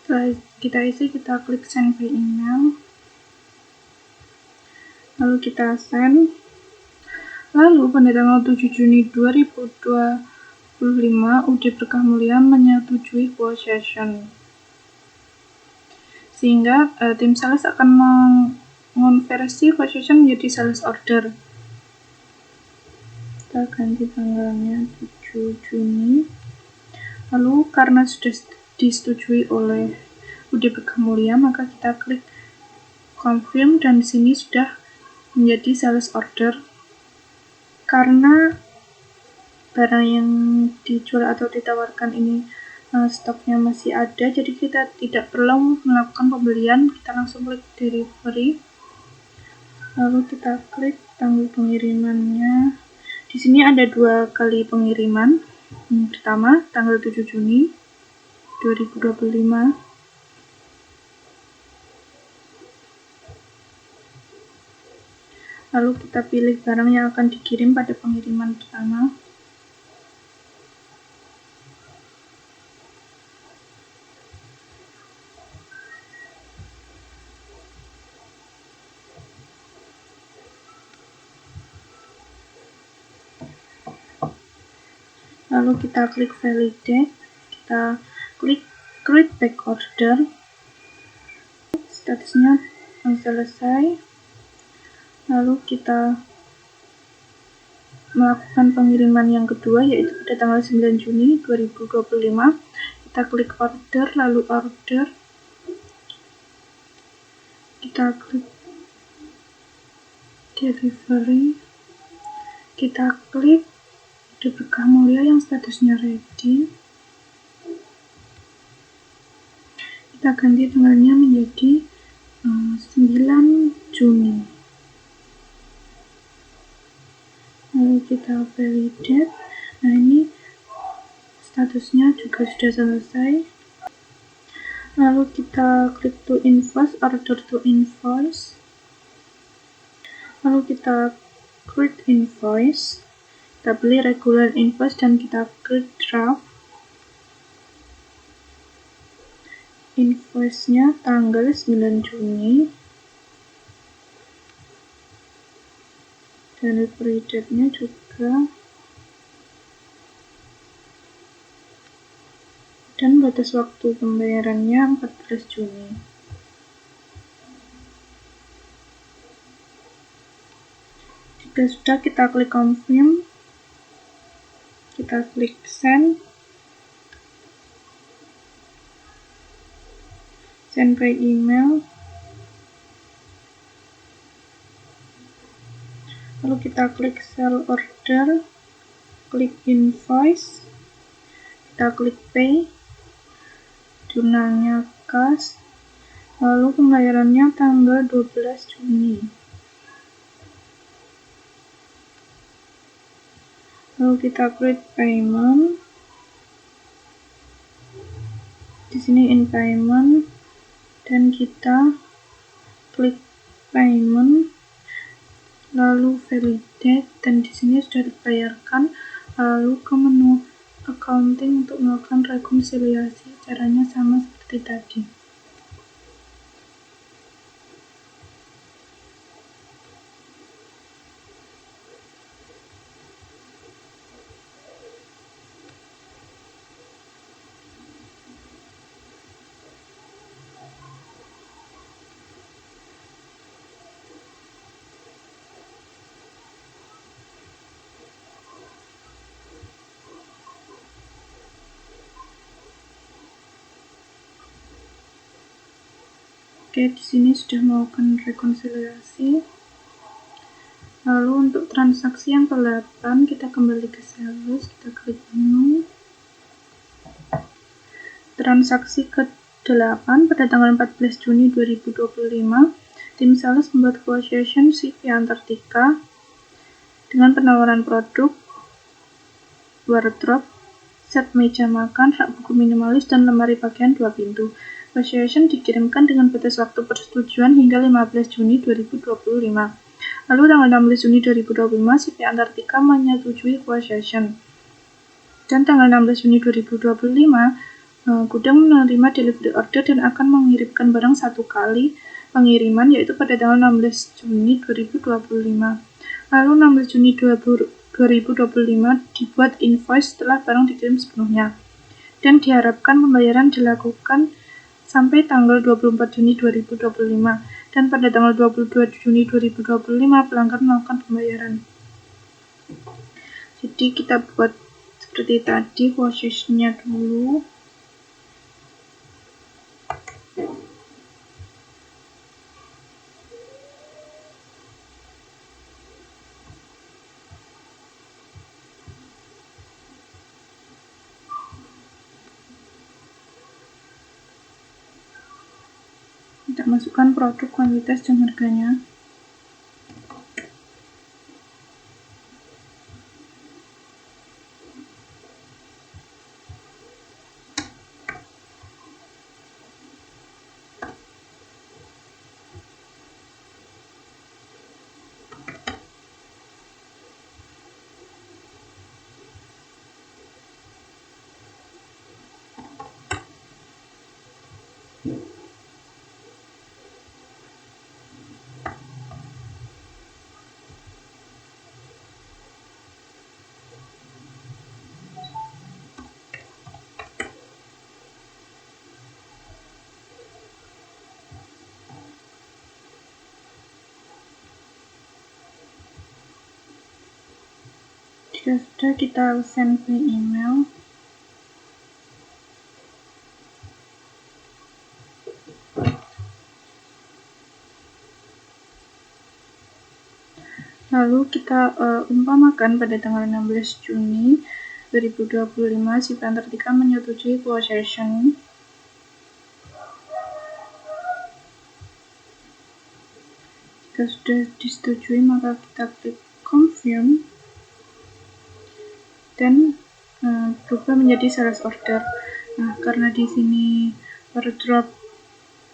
Setelah kita isi, kita klik send by email, lalu kita send. Lalu pada tanggal 7 Juni 2025, UD Berkah Mulia menyetujui quotation, sehingga tim sales akan mengonversi quotation menjadi sales order. Kita ganti tanggalnya 7 Juni. Lalu karena sudah disetujui oleh UD Berkah Mulia, maka kita klik confirm, dan di sini sudah menjadi sales order. Karena barang yang dijual atau ditawarkan ini stoknya masih ada, jadi kita tidak perlu melakukan pembelian, kita langsung klik delivery. Lalu kita klik tanggal pengirimannya. Di sini ada 2 kali pengiriman. Yang pertama tanggal 7 Juni 2025. Lalu kita pilih barang yang akan dikirim pada pengiriman pertama. Lalu kita klik validate, kita klik create back order, statusnya selesai. Lalu kita melakukan pengiriman yang kedua, yaitu pada tanggal 9 Juni 2025. Kita klik order, lalu order, kita klik delivery, kita klik UD Berkah Mulia yang statusnya ready. Kita ganti tanggalnya menjadi 9 Juni. Lalu kita validate. Nah, ini statusnya juga sudah selesai. Lalu kita klik to invoice, order to invoice. Lalu kita create invoice. Kita beli regular invoice dan kita klik draft. Invoice-nya tanggal 9 Juni. Delivery date-nya juga dan batas waktu pembayarannya 14 Juni. Jika sudah, kita klik confirm, kita klik send by email, lalu kita klik sell order, klik invoice, kita klik pay, jurnalnya kas, lalu pembayarannya tanggal 12 Juni. Lalu kita klik payment, di sini in payment, dan kita klik payment, lalu validate, dan di sini sudah dibayarkan. Lalu ke menu accounting untuk melakukan rekonsiliasi, caranya sama seperti tadi. Oke, di sini sudah melakukan rekonsiliasi. Lalu untuk transaksi yang ke-8, kita kembali ke sales, kita klik menu. Transaksi ke-8 pada tanggal 14 Juni 2025, tim sales membuat quotation CV Antartika dengan penawaran produk, wardrobe, set meja makan, rak buku minimalis, dan lemari pakaian 2 pintu. Quotation dikirimkan dengan batas waktu persetujuan hingga 15 Juni 2025. Lalu tanggal 16 Juni 2025, CV Antartika menyetujui quotation. Dan tanggal 16 Juni 2025, gudang menerima delivery order dan akan mengirimkan barang satu kali pengiriman, yaitu pada tanggal 16 Juni 2025. Lalu 16 Juni 2025 dibuat invoice setelah barang dikirim sepenuhnya. Dan diharapkan pembayaran dilakukan sampai tanggal 24 Juni 2025, dan pada tanggal 22 Juni 2025 pelanggan melakukan pembayaran. Jadi kita buat seperti tadi quotation-nya dulu. Kita masukkan produk, kuantitas, dan harganya. Jika sudah, kita send by email. Lalu kita umpamakan pada tanggal 16 Juni 2025, CV Antartika menyetujui quotation. Jika sudah disetujui, maka kita klik confirm dan berubah menjadi sales order. Nah, karena di sini wardrobe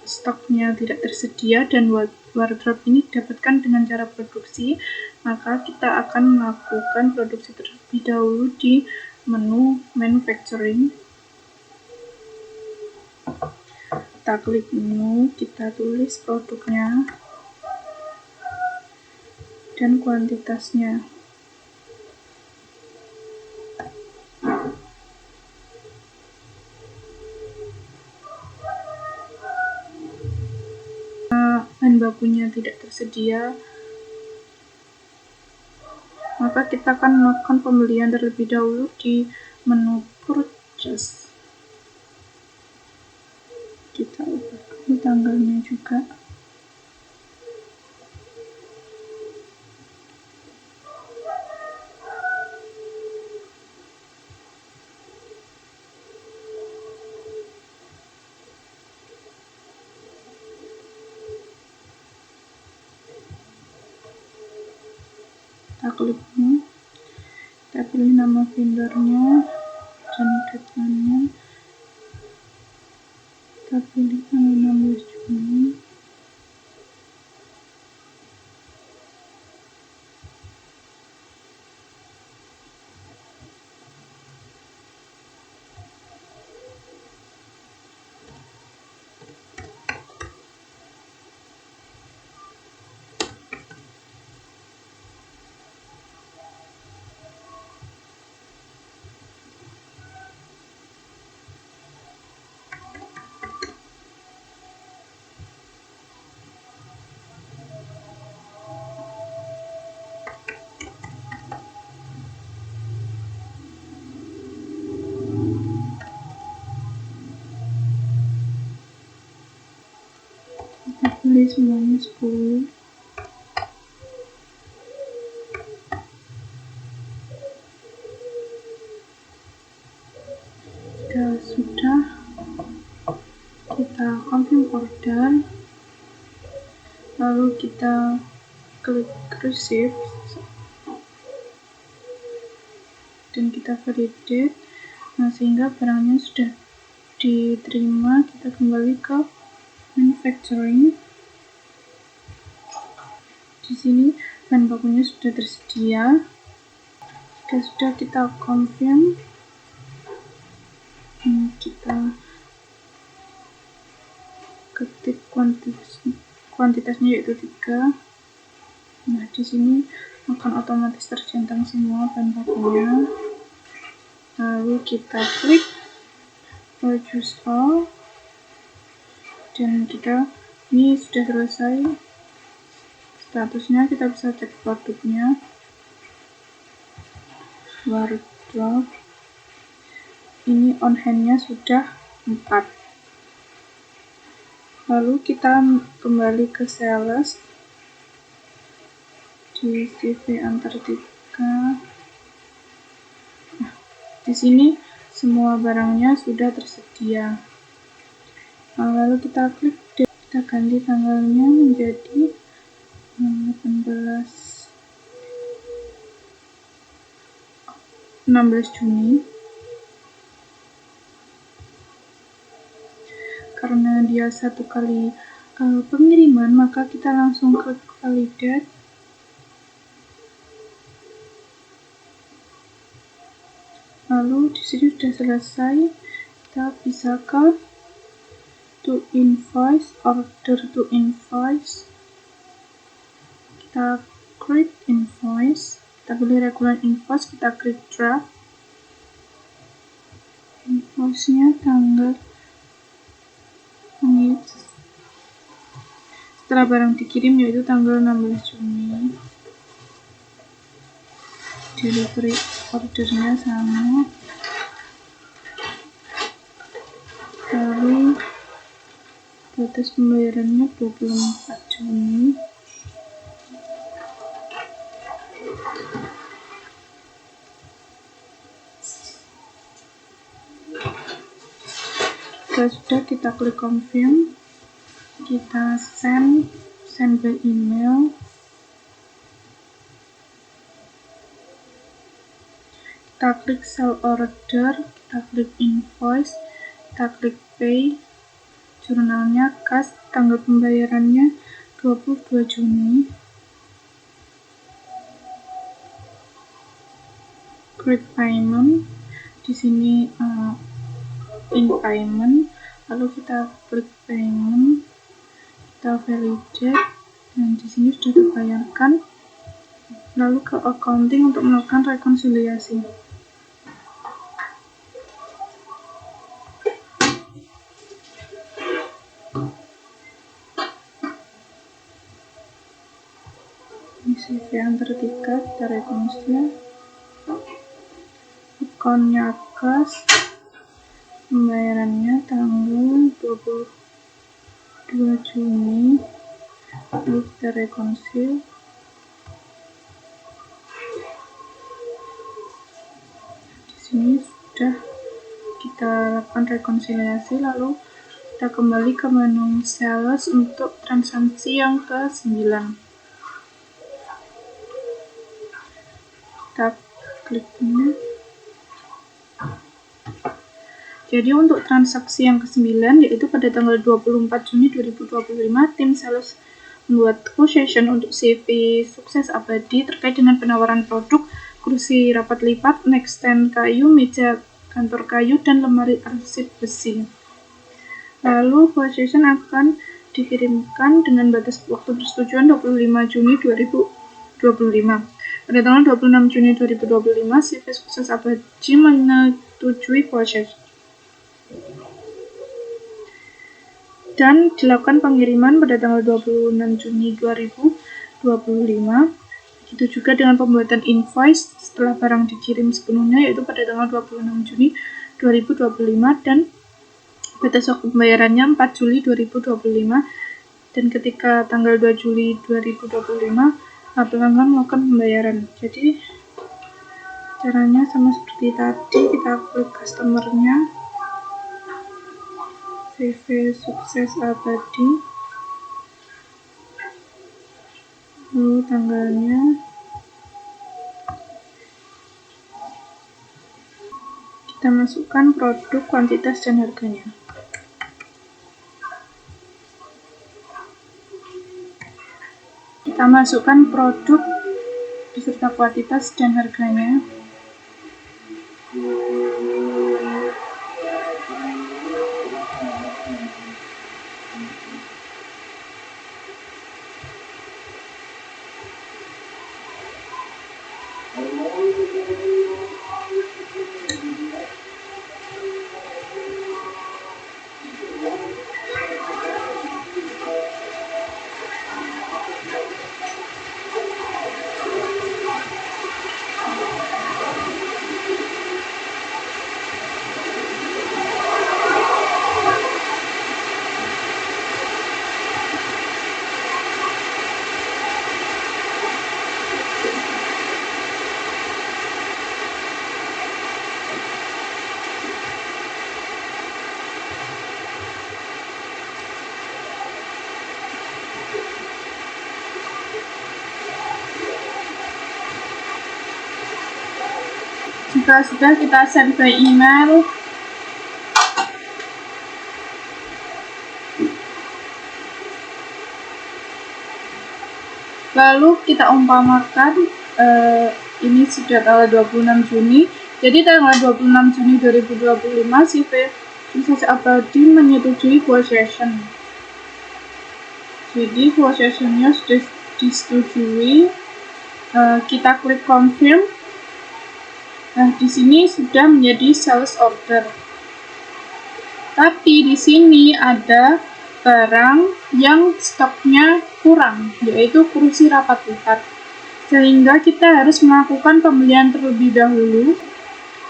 stoknya tidak tersedia dan wardrobe ini didapatkan dengan cara produksi, maka kita akan melakukan produksi terlebih dahulu di menu manufacturing. Kita klik menu, kita tulis produknya dan kuantitasnya. bakunya tidak tersedia, maka kita akan melakukan pembelian terlebih dahulu di menu purchase. Kita ubah tanggalnya juga. Kita klik ini, kita pilih nama vendornya dan deadline-nya, kita pilih tanggal 16 Juni. Kita pilih semuanya 10. Jika sudah, kita confirm order, lalu kita klik receive dan kita validate. Nah, sehingga barangnya sudah diterima, kita kembali ke manufacturing. Di sini bahan bakunya sudah tersedia. Jika sudah, kita confirm. Kita ketik kuantitasnya yaitu 3. Nah, di sini akan otomatis tercentang semua bahan bakunya. Lalu kita klik purchase all dan ini sudah selesai statusnya. Kita bisa cek produknya, wardrobe, ini on hand-nya sudah 4. Lalu kita kembali ke sales di CV Antartika. Nah, di sini semua barangnya sudah tersedia. Nah, lalu kita klik, kita ganti tanggalnya menjadi 16 Juni. Karena dia 1 kali pengiriman, maka kita langsung klik validate. Lalu di sini sudah selesai. Kita bisa ke to invoice, order to invoice. Kita klik invoice, kita pilih regular invoice, kita klik draft. Invoice-nya tanggal ini setelah barang dikirim, yaitu tanggal 16 Juni. Delivery ordernya sama. Lalu batas pembayarannya 24 Juni. Jika sudah, kita klik confirm, kita send by email. Kita klik sell order, kita klik invoice, kita klik pay, jurnalnya kas, tanggal pembayarannya 22 Juni. Create payment, di sini in payment, lalu kita klik payment, kita validate, dan di sini sudah terbayarkan. Lalu ke accounting untuk melakukan rekonsiliasi. Ini CV yang tertiga, kita rekonsiliasi. Akunnya kas, pembayarannya tanggal 22 Juni, lalu kita rekonsiliasi. Di sini sudah kita lakukan rekonsiliasi, lalu kita kembali ke menu sales untuk transaksi yang ke-9. Kita klik ini. Jadi untuk transaksi yang ke-9, yaitu pada tanggal 24 Juni 2025, tim sales membuat quotation untuk CV sukses abadi terkait dengan penawaran produk kursi rapat lipat, nextstand kayu, meja kantor kayu, dan lemari arsip besi. Lalu quotation akan dikirimkan dengan batas waktu persetujuan 25 Juni 2025. Pada tanggal 26 Juni 2025, CV sukses abadi menyetujui quotation dan dilakukan pengiriman pada tanggal 26 Juni 2025. Begitu juga dengan pembuatan invoice setelah barang dikirim sepenuhnya, yaitu pada tanggal 26 Juni 2025, dan batas waktu pembayarannya 4 Juli 2025. Dan ketika tanggal 2 Juli 2025, pelanggan melakukan pembayaran. Jadi caranya sama seperti tadi, kita klik customer-nya, CV sukses abadi, lalu tanggalnya, kita masukkan produk, kuantitas, dan harganya. Kita masukkan produk beserta kuantitas dan harganya. Jika sudah, kita send by email. Lalu kita umpamakan ini sudah tanggal 26 Juni. Jadi tanggal 26 Juni 2025, CV sukses abadi menyetujui quotation. Jadi quotation-nya sudah disetujui. Kita klik confirm. Nah, di sini sudah menjadi sales order. Tapi di sini ada barang yang stoknya kurang, yaitu kursi rapat lipat. Sehingga kita harus melakukan pembelian terlebih dahulu.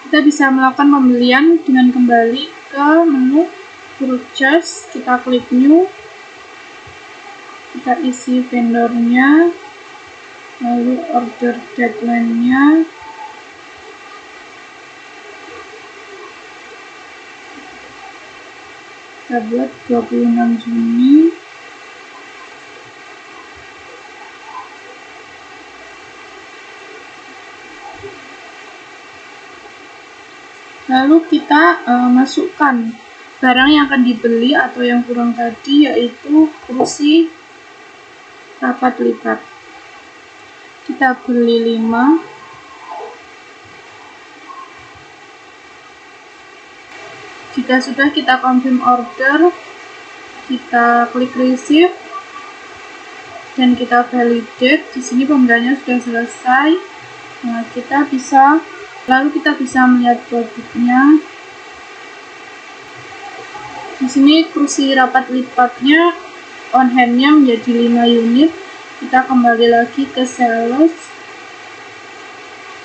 Kita bisa melakukan pembelian dengan kembali ke menu purchase, kita klik new, kita isi vendornya, lalu order deadline-nya, kita buat 26 Juni. Lalu kita masukkan barang yang akan dibeli atau yang kurang tadi, yaitu kursi rapat lipat. Kita beli 5. Jika sudah, kita confirm order, kita klik receive, dan kita validate. Di sini pembeliannya sudah selesai. Nah, lalu kita bisa melihat produknya. Di sini kursi rapat lipatnya on hand-nya menjadi 5 unit, Kita kembali lagi ke sales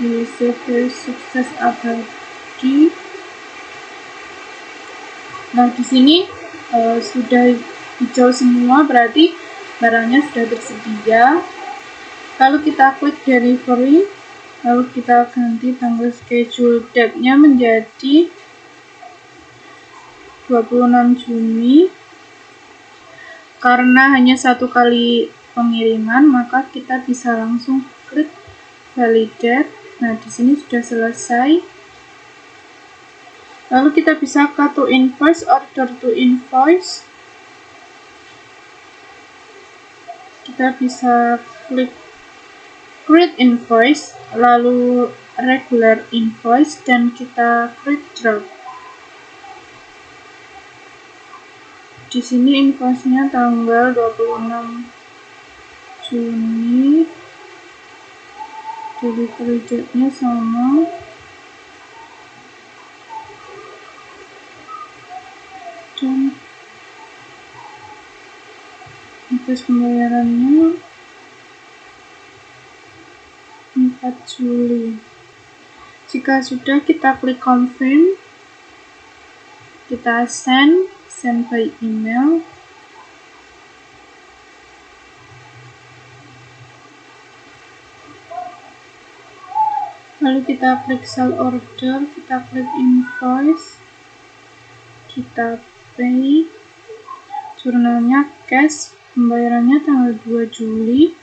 di CV Sukses Abadi. Nah, di sini sudah hijau semua, berarti barangnya sudah tersedia. Lalu kita klik delivery, lalu kita ganti tanggal schedule date-nya menjadi 26 Juni. Karena hanya satu kali pengiriman, maka kita bisa langsung klik validate. Nah, di sini sudah selesai. Lalu kita bisa ke to invoice, order to invoice. Kita bisa klik create invoice, lalu regular invoice, dan kita klik drop. Di sini invoice-nya tanggal 26 Juni. Delivery date-nya sama. Dan invoice pembayarannya 4 Juli. Jika sudah, kita klik confirm. Kita send by email. Lalu kita klik sell order, kita klik invoice, kita pay, jurnalnya cash, pembayarannya tanggal 2 Juli.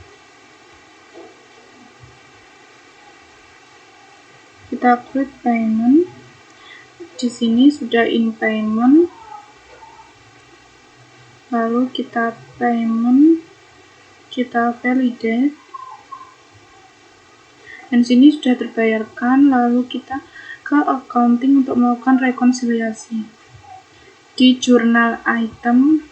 Kita klik payment. Di sini sudah in payment. Lalu kita payment, kita validate. Dan sini sudah terbayarkan. Lalu kita ke accounting untuk melakukan rekonsiliasi. Di jurnal item,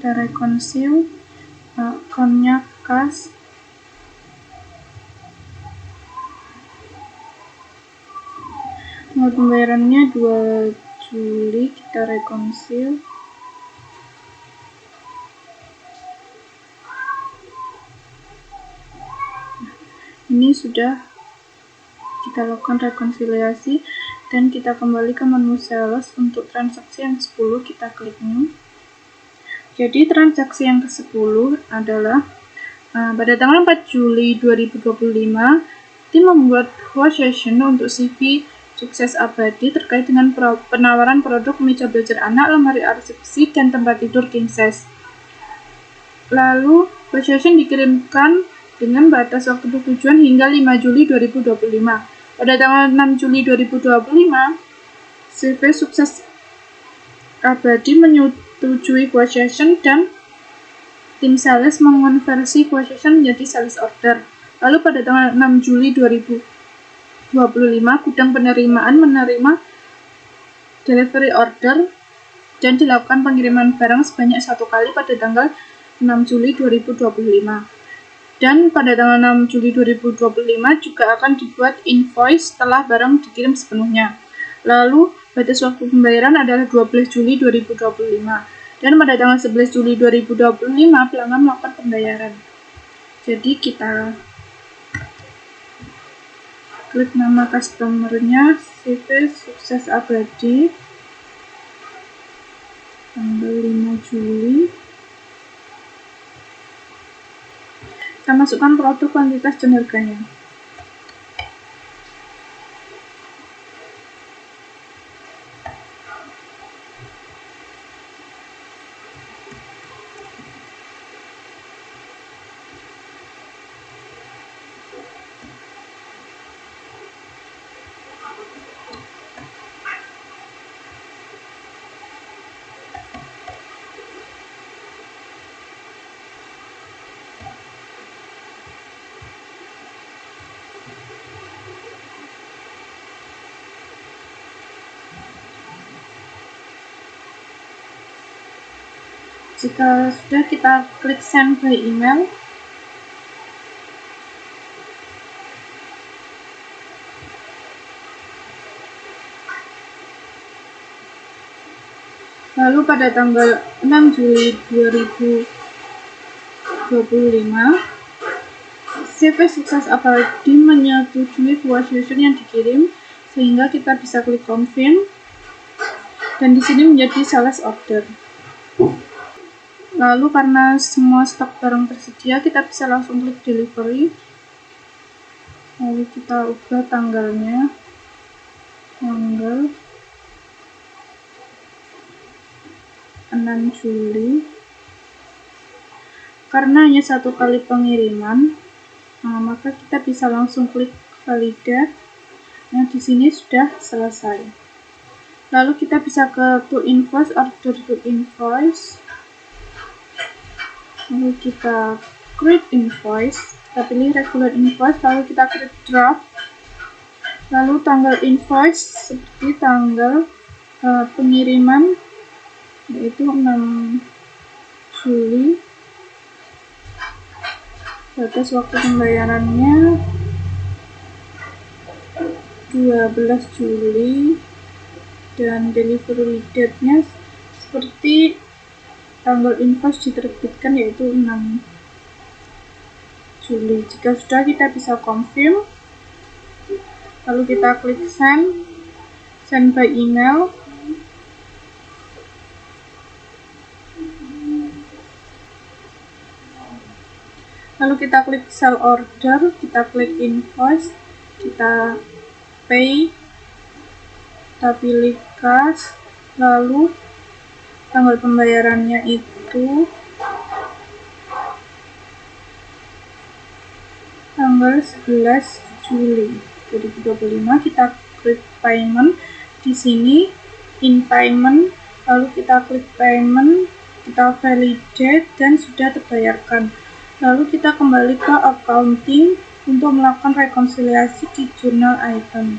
kita rekonsil, akunnya kas, pembayarannya 2 Juli, kita rekonsil. Ini sudah kita lakukan rekonsiliasi, dan kita kembali ke menu sales. Untuk transaksi yang 10 kita klik new. Jadi transaksi yang ke-10 adalah pada tanggal 4 Juli 2025, tim membuat host session untuk CV Sukses Abadi terkait dengan penawaran produk meja belajar anak, lemari arsip besi, dan tempat tidur king size. Lalu host session dikirimkan dengan batas waktu tujuan hingga 5 Juli 2025. Pada tanggal 6 Juli 2025, CV Sukses Abadi menyetujui host session dan tim sales mengonversi host session menjadi sales order. Lalu pada tanggal 6 Juli 2025, gudang penerimaan menerima delivery order dan dilakukan pengiriman barang sebanyak 1 kali pada tanggal 6 Juli 2025. Dan pada tanggal 6 Juli 2025 juga akan dibuat invoice setelah barang dikirim sepenuhnya. Lalu batas waktu pembayaran adalah 12 Juli 2025. Dan pada tanggal 11 Juli 2025 pelanggan melakukan pembayaran. Jadi kita klik nama customer-nya, CV Sukses Abadi, tanggal 5 Juli. Kita masukkan produk, kuantitas, dan harganya. Jika sudah, kita klik send by email. Lalu pada tanggal 6 Juli 2025, CV Sukses Abadi menyetujui quotation yang dikirim, sehingga kita bisa klik confirm, dan di sini menjadi sales order. Lalu karena semua stok barang tersedia, kita bisa langsung klik delivery. Lalu kita ubah tanggalnya, tanggal 6 Juli. Karena hanya satu kali pengiriman, maka kita bisa langsung klik validate. Nah, di sini sudah selesai. Lalu kita bisa ke to invoice, order to invoice. Lalu kita create invoice. Kita pilih regular invoice, lalu kita create draft. Lalu tanggal invoice seperti tanggal pengiriman, yaitu 6 Juli. Batas waktu pembayarannya 12 Juli, dan delivery date-nya seperti tanggal invoice diterbitkan, yaitu 6 Juli. Jika sudah, kita bisa confirm. Lalu kita klik send by email. Lalu kita klik sell order, kita klik invoice, kita pay, kita pilih cash, lalu tanggal pembayarannya itu tanggal 11 Juli 2025. Kita klik payment, di sini in payment, lalu kita klik payment, kita validate, dan sudah terbayarkan. Lalu kita kembali ke accounting untuk melakukan rekonsiliasi di jurnal item.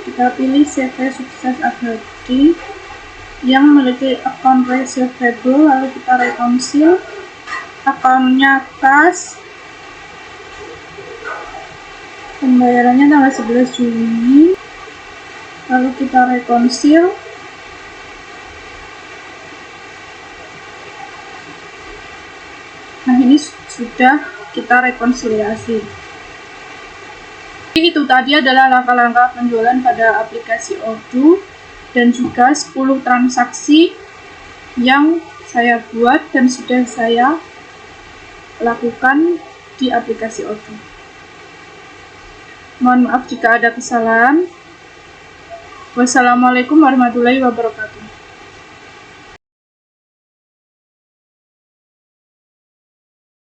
Kita pilih CV Sukses Abadi yang memiliki account receivable, lalu kita reconcile. Akunnya kas, pembayarannya tanggal 11 Juni, lalu kita reconcile. Nah, ini sudah kita rekonsiliasi. Itu tadi adalah langkah-langkah penjualan pada aplikasi Odoo, dan juga 10 transaksi yang saya buat dan sudah saya lakukan di aplikasi Odoo. Mohon maaf jika ada kesalahan. Wassalamualaikum warahmatullahi wabarakatuh.